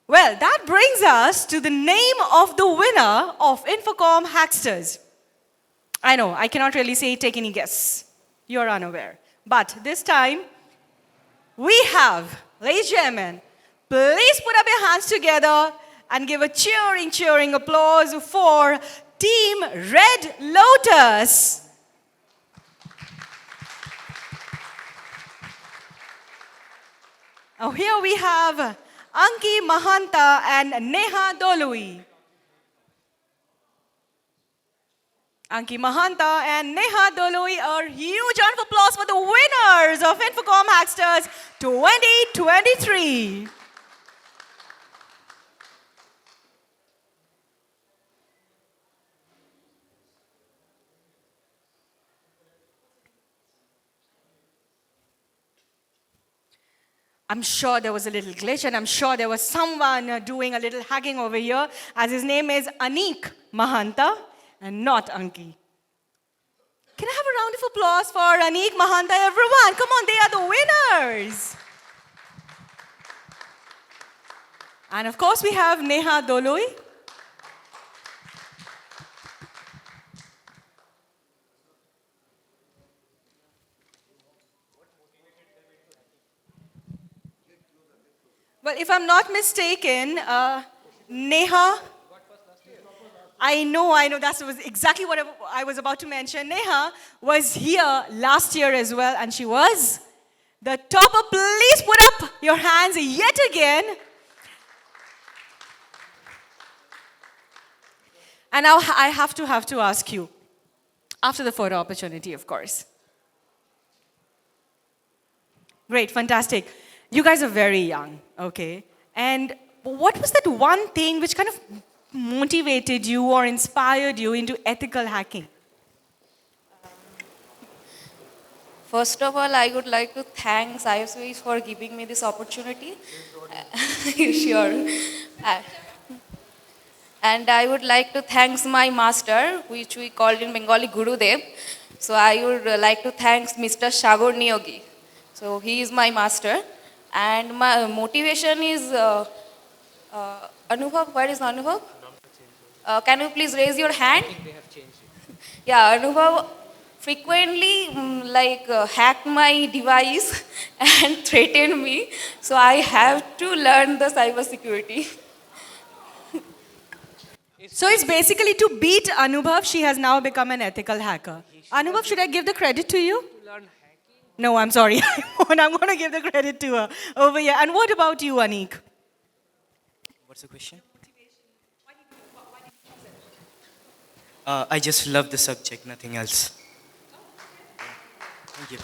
Well, that brings us to the name of the winner of INFOCOM Hacksters. I know, I cannot really say take any guess. You're unaware. But this time, we have, ladies and gentlemen, please put up your hands together and give a cheering applause for Team Red Lotus. Now here we have Anki Mahanta and Neha Dolui. Anki Mahanta and Neha Dolui, a huge round of applause for the winners of INFOCOM Hacksters 2023. I'm sure there was a little glitch and I'm sure there was someone doing a little hacking over here, as his name is Anik Mahanta and not Anki. Can I have a round of applause for Anik Mahanta, everyone? Come on, they are the winners. And of course we have Neha Doloi. Well, if I'm not mistaken, Neha, I know, that was exactly what I was about to mention. Neha was here last year as well, and she was the topper. Please put up your hands yet again. And now I have to ask you, after the photo opportunity, of course. Great, fantastic. You guys are very young, okay? And what was that one thing which kind of motivated you or inspired you into ethical hacking? First of all, I would like to thank ISOAH for giving me this opportunity. Sure. Uh, And I would like to thank my master, which we called in Bengali Gurudev. So I would like to thank Mr. Shagor Niyogi. So he is my master. And my motivation is, Anubhab, where is Anubhab? Can you please raise your hand? Yeah, Anubhab frequently hacked my device and threatened me. So I have to learn the cyber security. So it's basically to beat Anubhav, she has now become an ethical hacker. Anubhav, should I give the credit to you? No, I'm sorry. I'm going to give the credit to her over here. And what about you, Anik? What's the question? I just love the subject, nothing else. Thank you.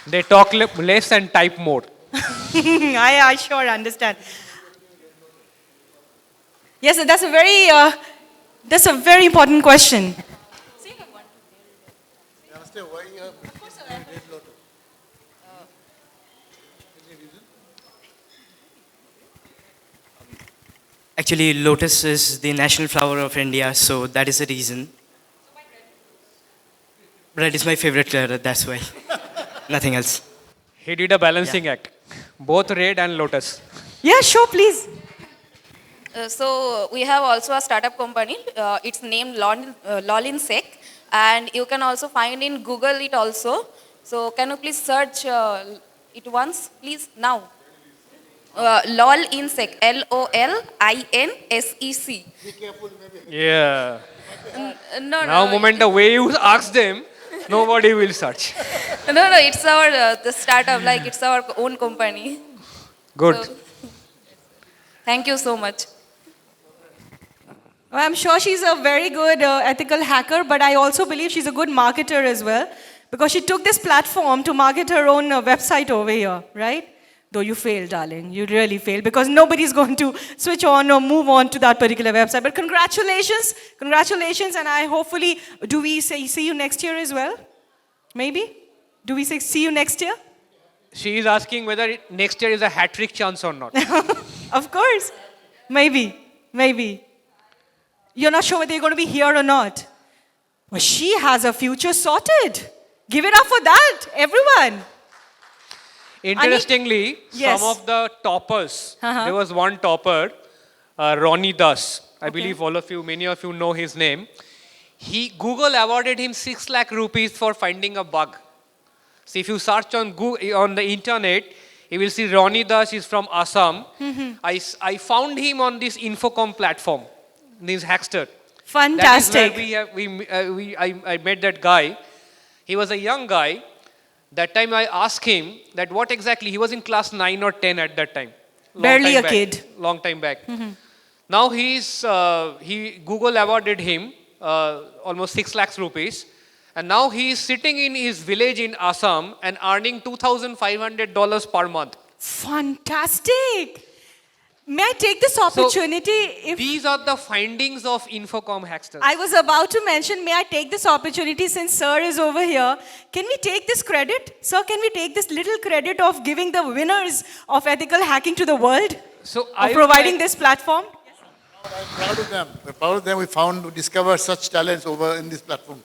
They talk less and type more. I sure understand. Yes, that's a very important question. Actually, lotus is the national flower of India, so that is the reason. Red is my favorite color, that's why. Nothing else. He did a balancing act. Both red and lotus. Yeah, sure, please. So we have also a startup company. It's named Lolinsec, and you can also find in Google it also. So can you please search it once, please, now? Lolinsec, Lolinsec. Yeah. No, Now, no. moment the way you ask them, nobody will search. No, it's our the startup, like it's our own company. Good. So, thank you so much. Well, I'm sure she's a very good ethical hacker, but I also believe she's a good marketer as well, because she took this platform to market her own website over here, right? Though you failed, darling. You really failed, because nobody's going to switch on or move on to that particular website. But congratulations, and I hopefully, do we say see you next year as well? Maybe? Do we say see you next year? She is asking whether next year is a hat-trick chance or not. Of course. Maybe. You're not sure whether you're going to be here or not. Well, she has a future sorted. Give it up for that, everyone. Interestingly, Yes. some of the toppers, Uh-huh. there was one topper, Ronnie Das. I believe many of you know his name. Google awarded him 6 lakh rupees for finding a bug. So if you search on Google, on the internet, you will see Ronnie Das is from Assam. I found him on this INFOCOM platform, this Hackster. Fantastic. That is where I met that guy. He was a young guy. That time I asked him that what exactly, he was in class 9 or 10 at that time. Barely a kid. Long time back. Now Google awarded him almost 6 lakhs rupees. And now he is sitting in his village in Assam and earning $2,500 per month. Fantastic. May I take this opportunity? These are the findings of INFOCOM hacksters. I was about to mention, may I take this opportunity since Sir is over here? Can we take this credit? Sir, can we take this little credit of giving the winners of ethical hacking to the world? So of providing this platform? I'm proud of them. We're proud of them. We discovered such talents over in this platform.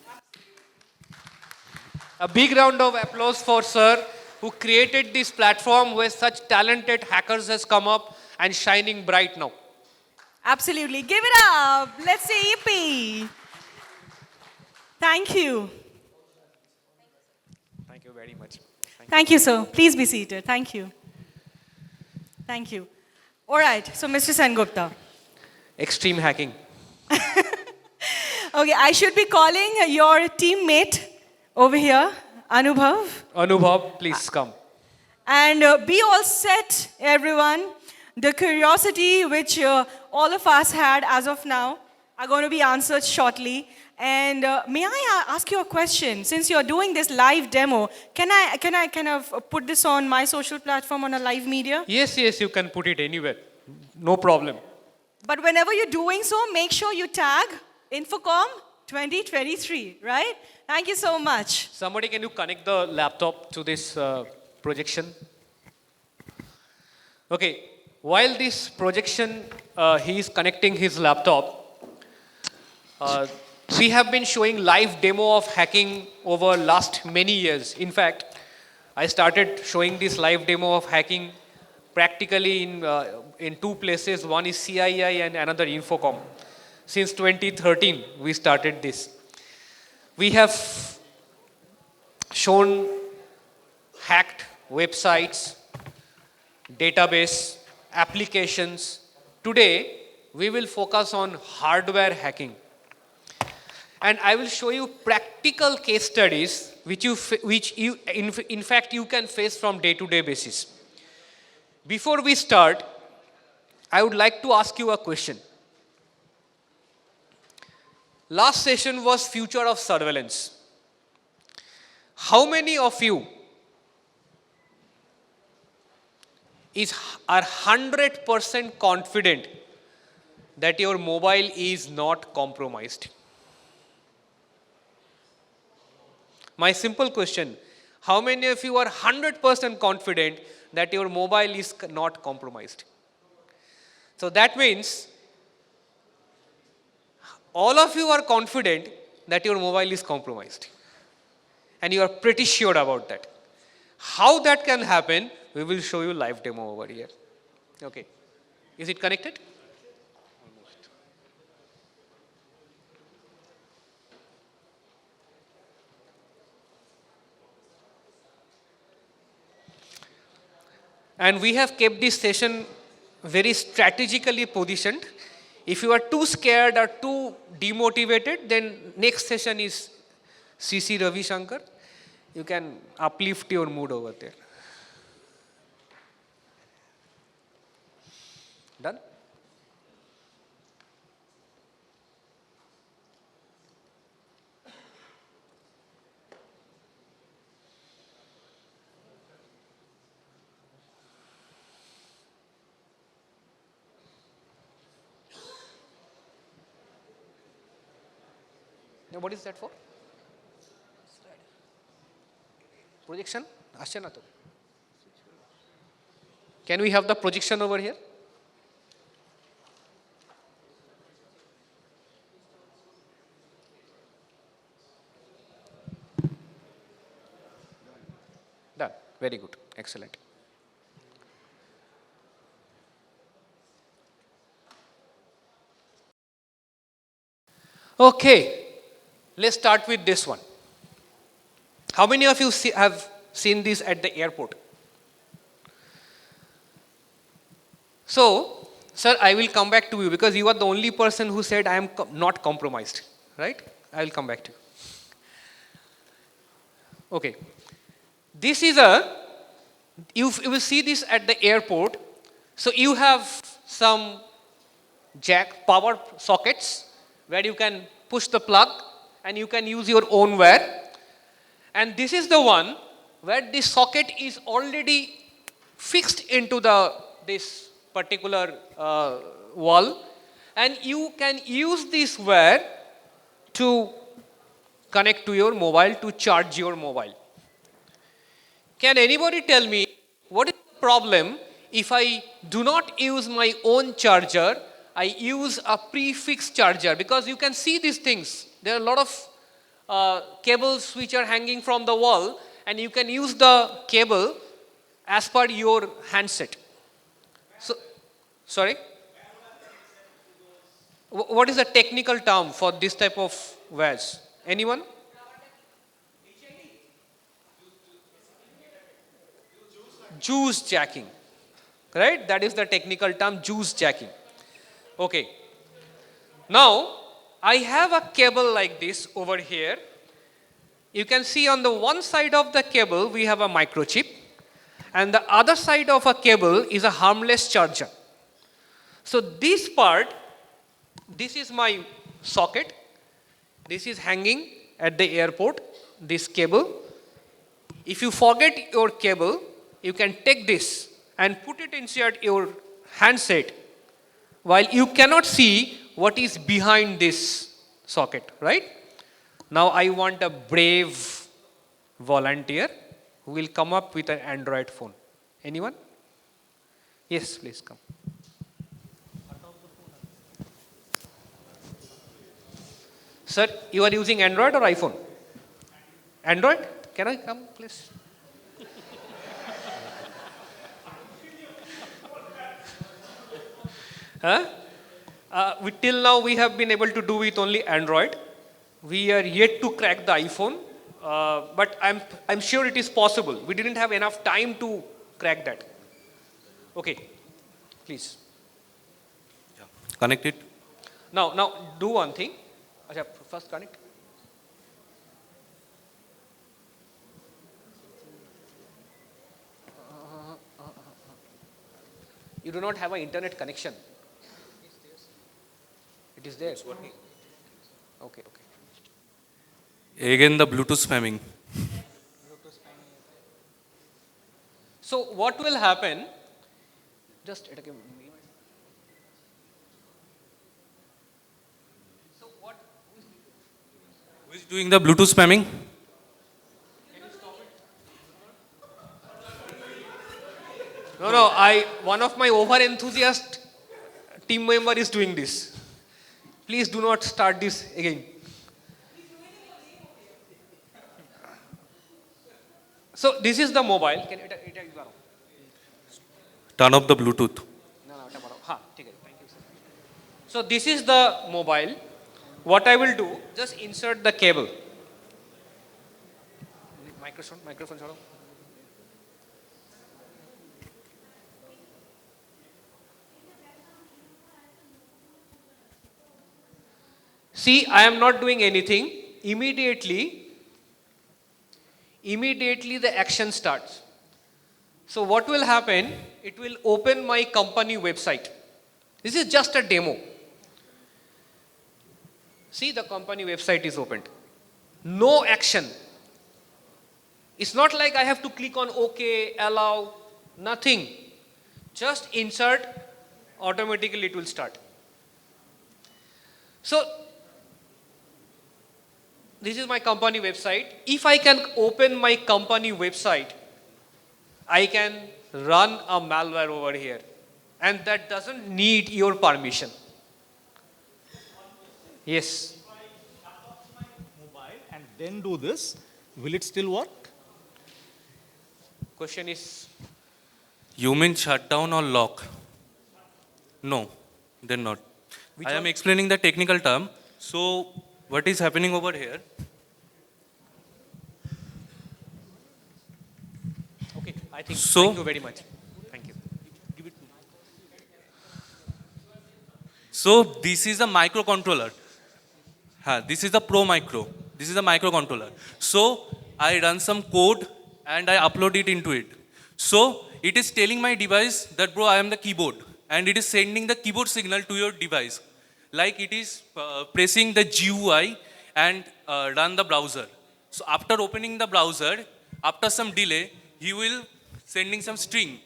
A big round of applause for Sir, who created this platform where such talented hackers has come up and shining bright now. Absolutely. Give it up. Let's say yippee. Thank you. Thank you very much. Thank you, sir. Please be seated. Thank you. Thank you. All right. So, Mr. Sengupta. Extreme hacking. Okay, I should be calling your teammate over here, Anubhav. Anubhab, please come. And be all set, everyone. The curiosity which all of us had as of now are going to be answered shortly. And may I ask you a question? Since you're doing this live demo, can I kind of put this on my social platform on a live media? Yes, you can put it anywhere. No problem. But whenever you're doing so, make sure you tag INFOCOM 2023, right? Thank you so much. Somebody, can you connect the laptop to this projection? Okay, while this projection, he is connecting his laptop, we have been showing live demo of hacking over last many years. In fact, I started showing this live demo of hacking practically in two places. One is CII and another INFOCOM. Since 2013, we started this. We have shown hacked websites, database, applications. Today, we will focus on hardware hacking. And I will show you practical case studies which you in fact you can face from day-to-day basis. Before we start, I would like to ask you a question. Last session was future of surveillance. How many of you are 100% confident that your mobile is not compromised? My simple question, how many of you are 100% confident that your mobile is not compromised? So that means all of you are confident that your mobile is compromised. And you are pretty sure about that. How that can happen, we will show you live demo over here. Okay. Is it connected? Almost. And we have kept this session very strategically positioned. If you are too scared or too demotivated, then next session is CC Ravi Shankar. You can uplift your mood over there. Done? Now what is that for? Projection? Can we have the projection over here? Done. Very good. Excellent. Okay. Let's start with this one. How many of you have seen this at the airport? So, sir, I will come back to you because you are the only person who said I am not compromised, right? I will come back to you. Okay. This is you will see this at the airport. So you have some power sockets where you can push the plug and you can use your own wire. And this is the one where the socket is already fixed into this particular wall, and you can use this wire to connect to your mobile, to charge your mobile. Can anybody tell me what is the problem if I do not use my own charger, I use a prefixed charger? Because you can see these things. There are a lot of cables which are hanging from the wall, and you can use the cable as per your handset. So, sorry? What is the technical term for this type of wires? Anyone? Juice jacking. Right? That is the technical term, juice jacking. Okay. Now, I have a cable like this over here. You can see on the one side of the cable, we have a microchip. And the other side of a cable is a harmless charger. So this part, this is my socket. This is hanging at the airport, this cable. If you forget your cable, you can take this and put it inside your handset while you cannot see what is behind this socket, right? Now I want a brave volunteer who will come up with an Android phone. Anyone? Yes, please come. Sir, you are using Android or iPhone? Android? Can I come, please? Huh? Till now, we have been able to do with only Android. We are yet to crack the iPhone, but I'm sure it is possible. We didn't have enough time to crack that. Okay, please. Yeah. Connect it. Now do one thing. First connect. You do not have an internet connection. It is there. It's working. Okay. Again, the Bluetooth spamming. So what will happen? Just it again. So what? Who is doing the Bluetooth spamming? No. One of my over-enthusiast team member is doing this. Please do not start this again. So this is the mobile. Can you Turn off the Bluetooth. Thank you, sir. So this is the mobile. What I will do, just insert the cable. Microphone. See, I am not doing anything. Immediately the action starts. So what will happen? It will open my company website. This is just a demo. See, the company website is opened. No action. It's not like I have to click on OK, allow, nothing. Just insert, automatically it will start. So, this is my company website. If I can open my company website, I can run a malware over here. And that doesn't need your permission. Yes. If I shut off my mobile and then do this, will it still work? Question is? You mean shut down or lock? No, they're not. I am explaining the technical term. So, what is happening over here? Okay, I think. So, thank you very much. Thank you. So, this is a microcontroller. This is the Pro Micro. This is a microcontroller. So, I run some code and I upload it into it. So, it is telling my device that, bro, I am the keyboard. And it is sending the keyboard signal to your device. Like it is pressing the GUI and run the browser. So after opening the browser, after some delay, he will sending some string.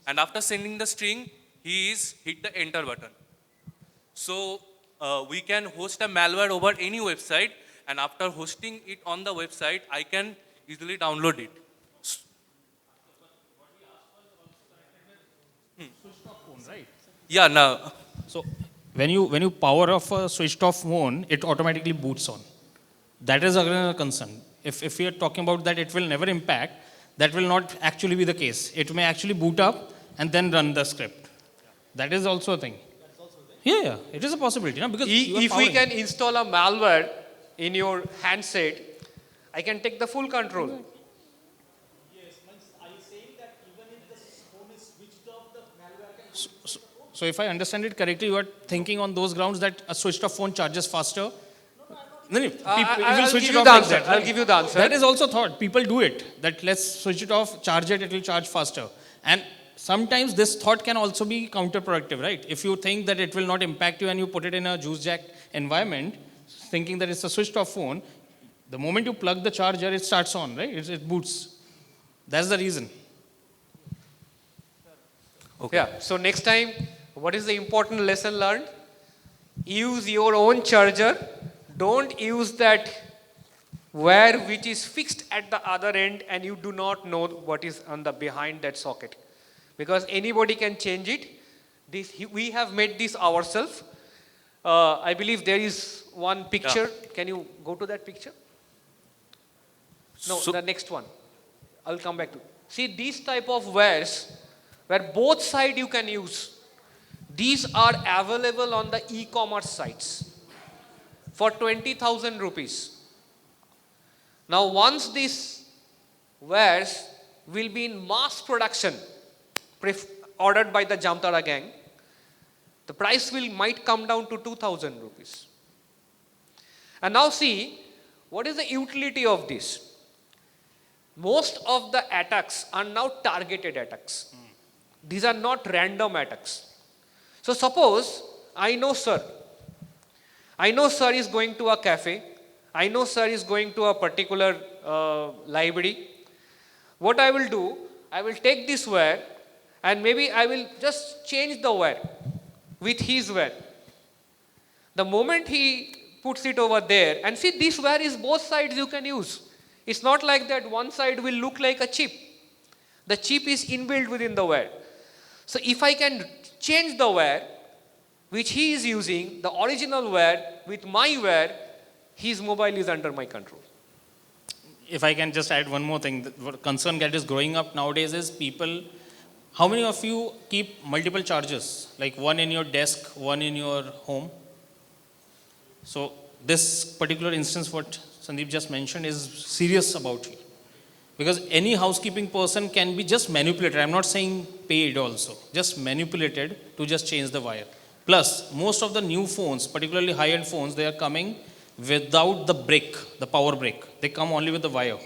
And after sending the string, he is hit the enter button. So we can host a malware over any website. And after hosting it on the website, I can easily download it. Switched off phone, right? Yeah, now. So when you power off a switched off phone, it automatically boots on. That is again a concern. If we are talking about that it will never impact, that will not actually be the case. It may actually boot up and then run the script. That is also a thing. Yeah, it is a possibility. No? Because if we can install a malware in your handset, I can take the full control. Yes, are you saying that even if the phone is switched off, the malware can... So if I understand it correctly, you are thinking on those grounds that a switched off phone charges faster? I'll give you the answer. I'll give you the answer. That is also thought. People do it. That let's switch it off, charge it, it will charge faster. And sometimes this thought can also be counterproductive, right? If you think that it will not impact you and you put it in a juice jack environment, thinking that it's a switched off phone. The moment you plug the charger, it starts on, right? It boots. That's the reason. Okay. Yeah. So next time, what is the important lesson learned? Use your own charger. Don't use that wire which is fixed at the other end and you do not know what is on the behind that socket. Because anybody can change it. We have made this ourselves. I believe there is one picture. Yeah. Can you go to that picture? No, the next one. I'll come back to it. See, these type of wires where both sides you can use. These are available on the e-commerce sites for 20,000 rupees. Now, once these wares will be in mass production, ordered by the Jamtara gang, the price might come down to 2,000 rupees. And now see, what is the utility of this? Most of the attacks are now targeted attacks. These are not random attacks. So suppose, I know sir is going to a cafe. I know sir is going to a particular library. What I will do, I will take this wire and maybe I will just change the wire with his wire. The moment he puts it over there, and see this wire is both sides you can use. It's not like that one side will look like a chip. The chip is inbuilt within the wire. So if I can change the wire which he is using, the original wire with my wire, his mobile is under my control. If I can just add one more thing, the concern that is growing up nowadays is people, how many of you keep multiple chargers? Like one in your desk, one in your home? So this particular instance, what Sandeep just mentioned, is serious about it. Because any housekeeping person can be just manipulated. I'm not saying paid also, just manipulated to just change the wire. Plus, most of the new phones, particularly high-end phones, they are coming without the brick, the power brick. They come only with the wire.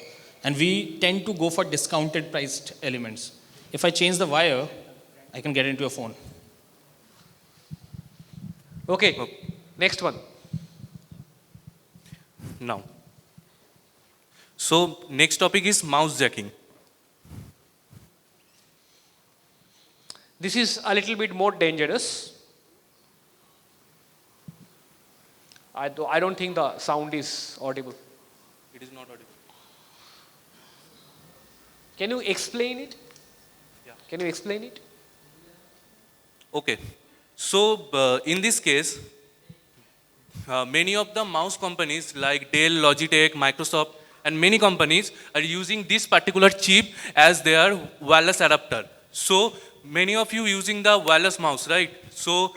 And we tend to go for discounted priced elements. If I change the wire, I can get into a phone. Okay, next one. Now. So, next topic is mouse jacking. This is a little bit more dangerous. I don't think the sound is audible. It is not audible. Can you explain it? Yeah. Can you explain it? Okay. So, in this case, many of the mouse companies like Dell, Logitech, Microsoft, and many companies are using this particular chip as their wireless adapter. So, many of you using the wireless mouse, right? So,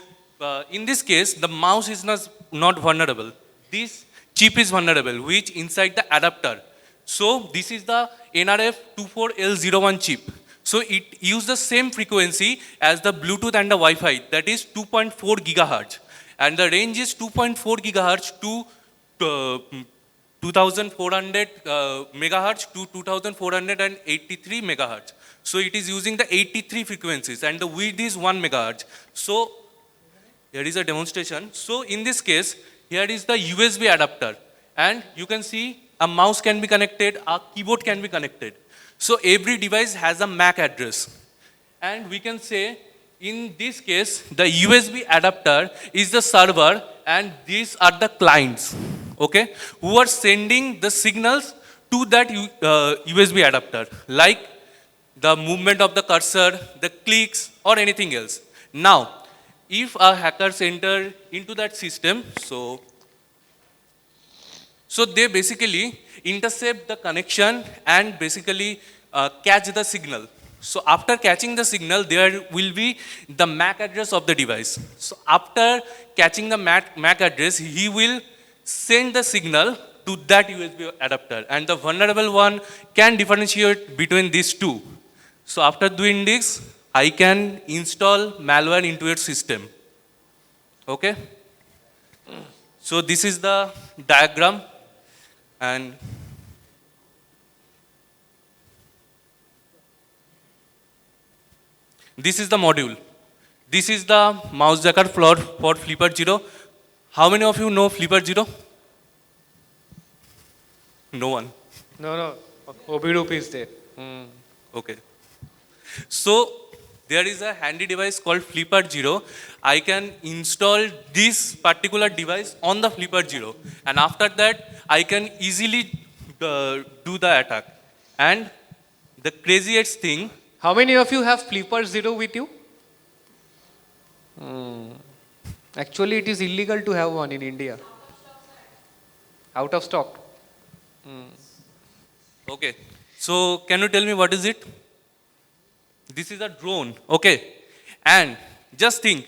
in this case, the mouse is not vulnerable. This chip is vulnerable, which inside the adapter. So, this is the NRF24L01 chip. So, it uses the same frequency as the Bluetooth and the Wi-Fi, that is 2.4 gigahertz. And the range is 2.4 gigahertz to 2400 megahertz to 2483 megahertz. So it is using the 83 frequencies and the width is 1 megahertz. So here is a demonstration. So in this case, here is the USB adapter and you can see a mouse can be connected, a keyboard can be connected. So every device has a MAC address. And we can say in this case, the USB adapter is the server and these are the clients, okay, who are sending the signals to that USB adapter, like the movement of the cursor, the clicks or anything else. Now, if a hackers enter into that system, so they basically intercept the connection and basically catch the signal. So after catching the signal, there will be the MAC address of the device. So after catching the MAC address, he will send the signal to that USB adapter. And the vulnerable one can differentiate between these two. So after doing this, I can install malware into your system. Okay? So this is the diagram. And this is the module. This is the mouse jacker for Flipper Zero. How many of you know Flipper Zero? No one. No. Obidoop is there. Okay. So there is a handy device called Flipper Zero. I can install this particular device on the Flipper Zero, and after that I can easily do the attack. And the craziest thing, How many of you have Flipper Zero with you? Actually, it is illegal to have one in India. Out of stock. okay, so can you tell me what is it? This is a drone, okay? And just think,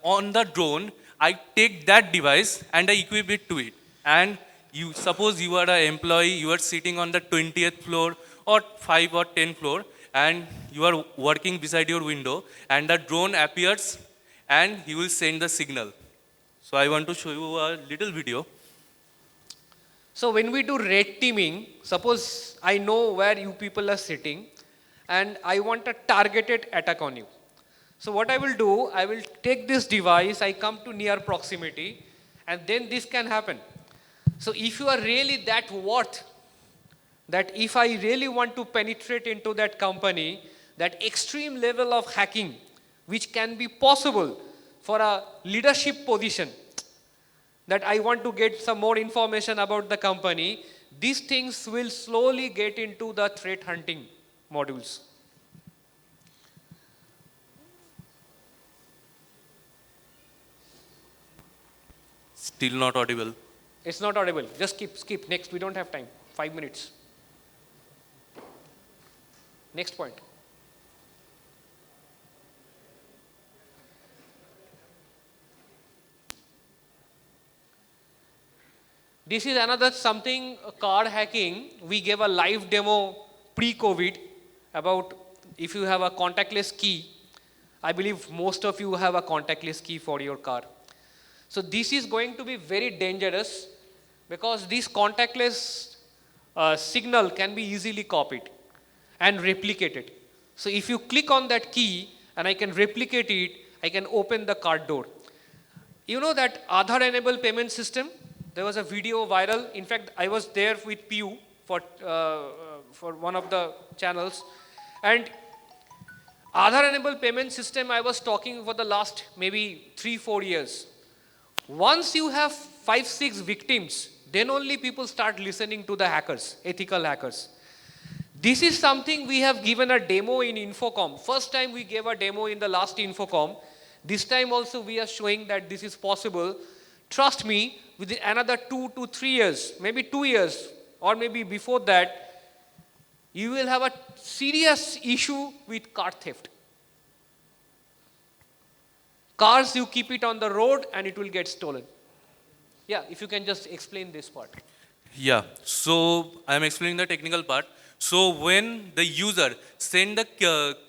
on the drone, I take that device and I equip it to it. And you suppose you are an employee, you are sitting on the 20th floor or 5 or 10 floor, and you are working beside your window, and the drone appears and he will send the signal. So I want to show you a little video. So when we do red teaming, suppose I know where you people are sitting and I want a targeted attack on you. So what I will do, I will take this device, I come to near proximity, and then this can happen. So if you are really that worth, that if I really want to penetrate into that company, that extreme level of hacking, which can be possible for a leadership position, that I want to get some more information about the company, these things will slowly get into the threat hunting modules. Still not audible. It's not audible. Just skip. Next, we don't have time. 5 minutes. Next point. This is another something, card hacking. We gave a live demo pre-COVID about if you have a contactless key. I believe most of you have a contactless key for your car. So this is going to be very dangerous because this contactless signal can be easily copied and replicated. So if you click on that key and I can replicate it, I can open the car door. You know that Aadhaar enabled payment system? There was a video viral. In fact, I was there with Piyu for one of the channels. And Aadhaar enabled payment system, I was talking for the last maybe 3-4 years. Once you have 5-6 victims, then only people start listening to the hackers, ethical hackers. This is something we have given a demo in INFOCOM. First time we gave a demo in the last INFOCOM. This time also we are showing that this is possible. Trust me, within another 2 to 3 years, maybe 2 years, or maybe before that, you will have a serious issue with car theft. Cars, you keep it on the road and it will get stolen. Yeah, if you can just explain this part. Yeah, so I am explaining the technical part. So when the user send the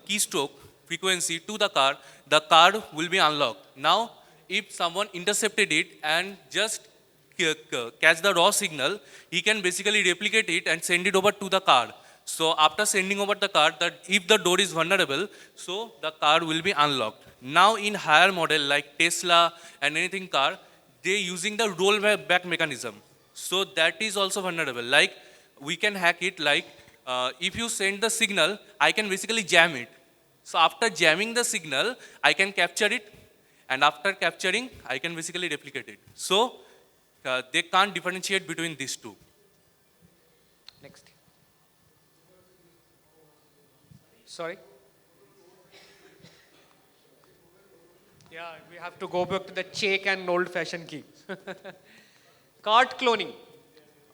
keystroke frequency to the car will be unlocked. Now, if someone intercepted it and just catch the raw signal, he can basically replicate it and send it over to the car. So after sending over the car, that if the door is vulnerable, so the car will be unlocked. Now in higher model like Tesla and anything car, they using the rollback mechanism. So that is also vulnerable. Like we can hack it like if you send the signal, I can basically jam it. So after jamming the signal, I can capture it, and after capturing, I can basically replicate it. So they can't differentiate between these two. Next. Sorry? Yeah, we have to go back to the check and old-fashioned key. Card cloning.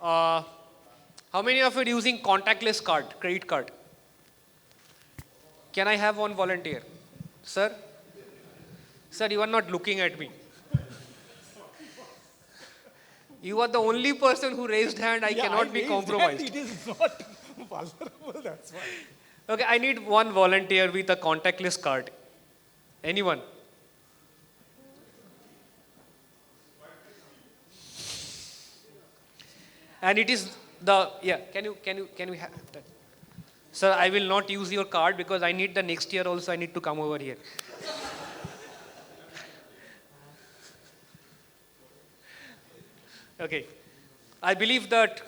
How many of you are using contactless card, credit card? Can I have one volunteer? Sir? Sir, you are not looking at me. You are the only person who raised hand. I cannot be compromised. It is not vulnerable, that's why. Okay, I need one volunteer with a contactless card. Anyone? And it is the, yeah, can you have that? Sir, I will not use your card because I need the next year also, I need to come over here. Okay. I believe that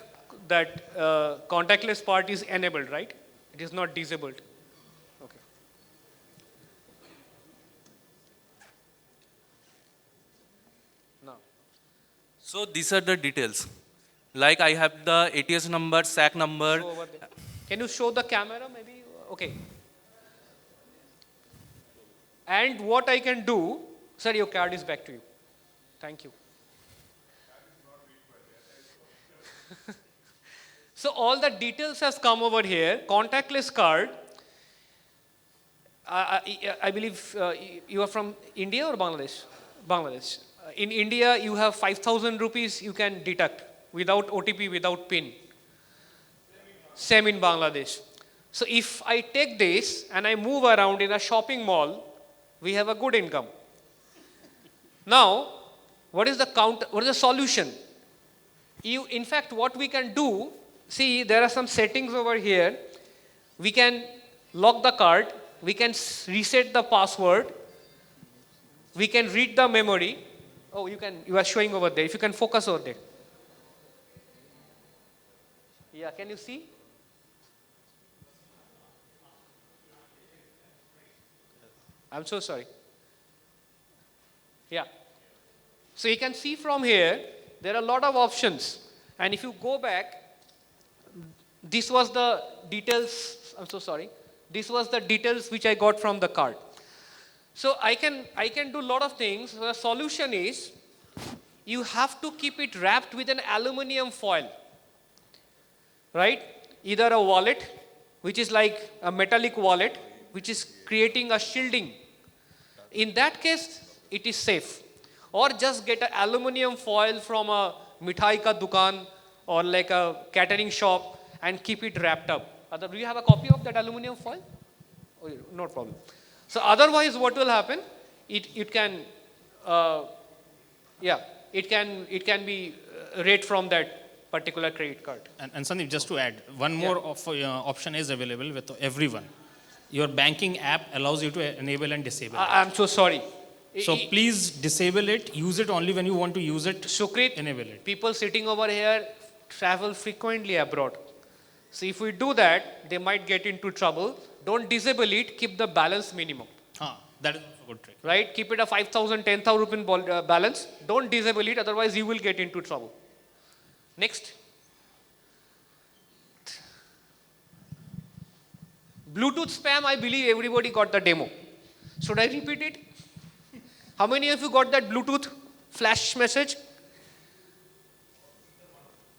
contactless part is enabled, right? It is not disabled. Okay. Now. So these are the details. Like I have the ATS number, SAC number. So over there. Can you show the camera maybe? Okay. And what I can do, sir, your card is back to you. Thank you. So all the details has come over here. Contactless card. I believe you are from India or Bangladesh? Bangladesh. In India, you have 5,000 rupees you can deduct without OTP, without PIN. Same in Bangladesh. So if I take this and I move around in a shopping mall, we have a good income. Now, what is the solution? In fact, what we can do, see, there are some settings over here. We can lock the card. We can reset the password. We can read the memory. Oh, you are showing over there. If you can focus over there. Yeah, can you see? I'm so sorry. Yeah. So you can see from here, there are a lot of options. And if you go back, this was the details, I'm so sorry. This was the details which I got from the card. So I can do a lot of things. The solution is, you have to keep it wrapped with an aluminum foil. Right? Either a wallet, which is like a metallic wallet, which is creating a shielding. In that case, it is safe. Or just get an aluminum foil from a mithai ka dukan or like a catering shop and keep it wrapped up. Do you have a copy of that aluminum foil? Oh, no problem. So otherwise, what will happen? It can be read from that particular credit card. And Sandeep, just to add, one more option is available with everyone. Your banking app allows you to enable and disable it. I'm so sorry. So please disable it. Use it only when you want to use it. Sukrit, enable it. People sitting over here travel frequently abroad. So if we do that, they might get into trouble. Don't disable it. Keep the balance minimum. That is a good trick. Right? Keep it a 5,000, 10,000 rupee balance. Don't disable it. Otherwise, you will get into trouble. Next. Bluetooth spam, I believe everybody got the demo. Should I repeat it? How many of you got that Bluetooth flash message?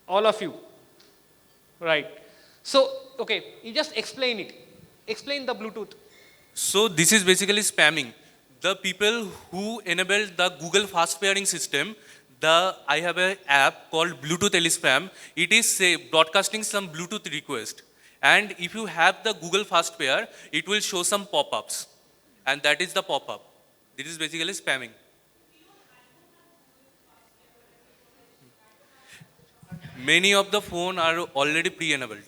All of you. Right. So, okay, you just explain it. Explain the Bluetooth. So this is basically spamming. The people who enabled the Google fast pairing system, I have an app called Bluetooth Spam. It is broadcasting some Bluetooth request. And if you have the Google fast pair, it will show some pop-ups. And that is the pop-up. This is basically spamming. Many of the phone are already pre-enabled.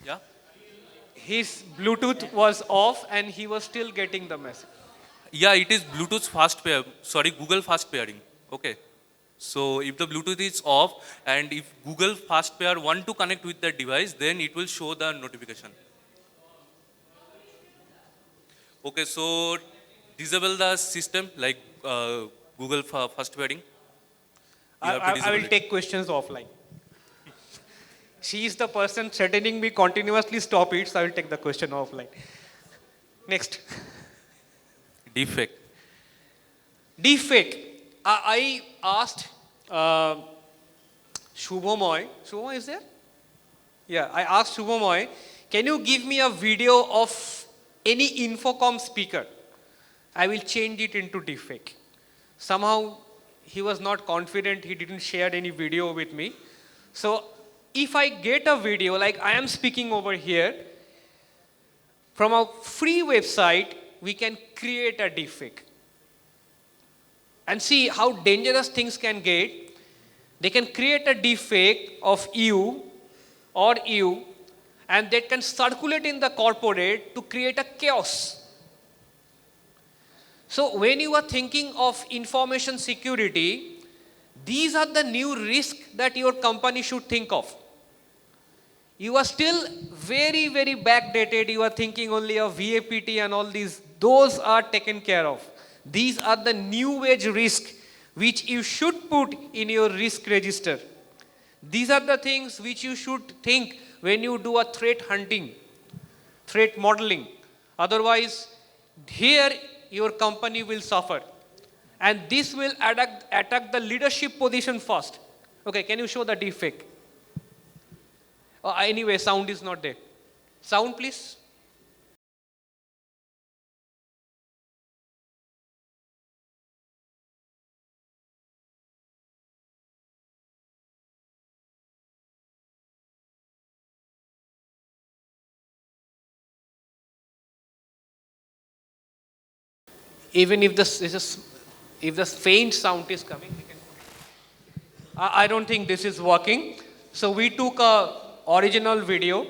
Yeah? His Bluetooth was off and he was still getting the message. Yeah, it is Bluetooth fast pair. Sorry, Google fast pairing. Okay. So if the Bluetooth is off and if Google fast pair want to connect with the device, then it will show the notification. Okay, so disable the system like Google fast pairing. I will take questions offline. She is the person threatening me continuously stop it, so I will take the question offline. Next. Deepfake. Deepfake. I asked Shubhamoy. Shubhamoy is there? Yeah, I asked Shubhamoy, can you give me a video of any INFOCOM speaker? I will change it into deepfake. Somehow he was not confident. He didn't share any video with me. So if I get a video, like I am speaking over here, from a free website, we can create a deepfake. And see how dangerous things can get. They can create a deepfake of you or you, and they can circulate in the corporate to create a chaos. So when you are thinking of information security, these are the new risks that your company should think of. You are still very, very backdated. You are thinking only of VAPT and all these. Those are taken care of. These are the new age risks which you should put in your risk register. These are the things which you should think when you do a threat hunting, threat modeling. Otherwise, here your company will suffer. And this will attack the leadership position first. Okay, can you show the defect? Anyway, sound is not there. Sound, please. Even if if the faint sound is coming, we can put it. I don't think this is working. So we took a original video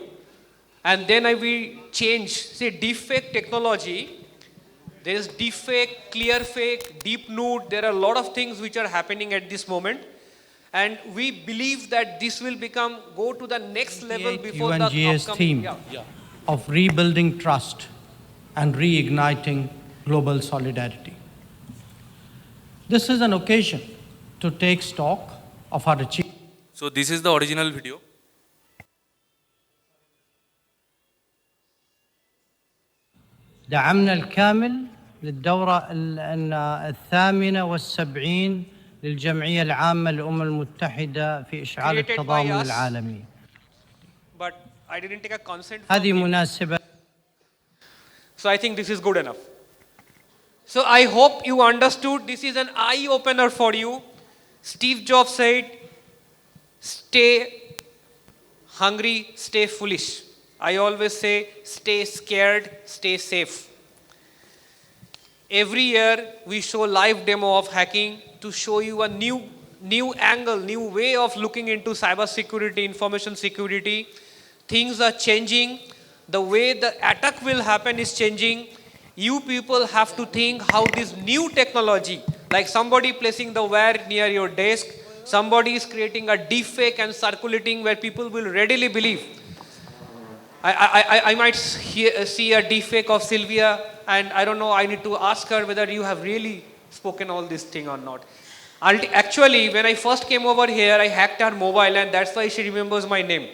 and then we changed. See, deepfake technology. There is deepfake, clear fake, deep nude. There are a lot of things which are happening at this moment. And we believe that this will go to the next level before the UNGA's upcoming. theme of rebuilding trust and reigniting global solidarity. This is an occasion to take stock of our achievements. So this is the original video. دعمنا الكامل للدورة الثامنة والسبعين للجمعية العامة للأمم المتحدة في إشعال التضامن العالمي. But I didn't take a consent. هذه مناسبة. So I think this is good enough. So I hope you understood. This is an eye-opener for you. Steve Jobs said, stay hungry, stay foolish. I always say, stay scared, stay safe. Every year, we show live demo of hacking to show you a new angle, new way of looking into cyber security, information security. Things are changing. The way the attack will happen is changing. You people have to think how this new technology, like somebody placing the wire near your desk, somebody is creating a deepfake and circulating where people will readily believe. I might see a deepfake of Sylvia, and I don't know, I need to ask her whether you have really spoken all this thing or not. Actually, when I first came over here, I hacked her mobile, and that's why she remembers my name.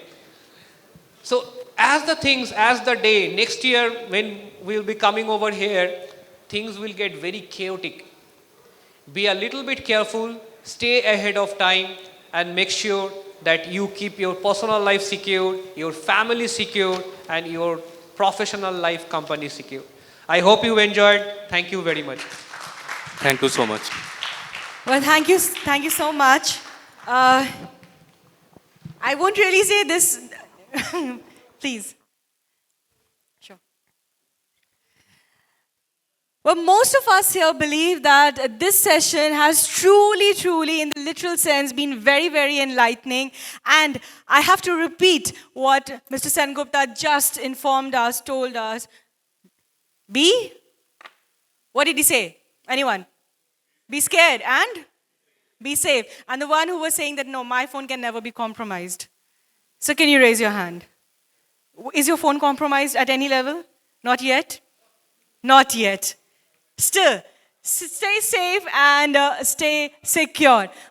So as the day, next year when we'll be coming over here, things will get very chaotic. Be a little bit careful, stay ahead of time, and make sure that you keep your personal life secure, your family secure, and your professional life company secure. I hope you enjoyed. Thank you very much. Thank you so much. Well, thank you so much. I won't really say this. Please. Sure. Well, most of us here believe that this session has truly, in the literal sense, been very, very enlightening. And I have to repeat what Mr. Sengupta just informed us, told us. What did he say? Anyone? Be scared and be safe. And the one who was saying that, no, my phone can never be compromised. So can you raise your hand? Is your phone compromised at any level? Not yet? Not yet. Still, stay safe and stay secure.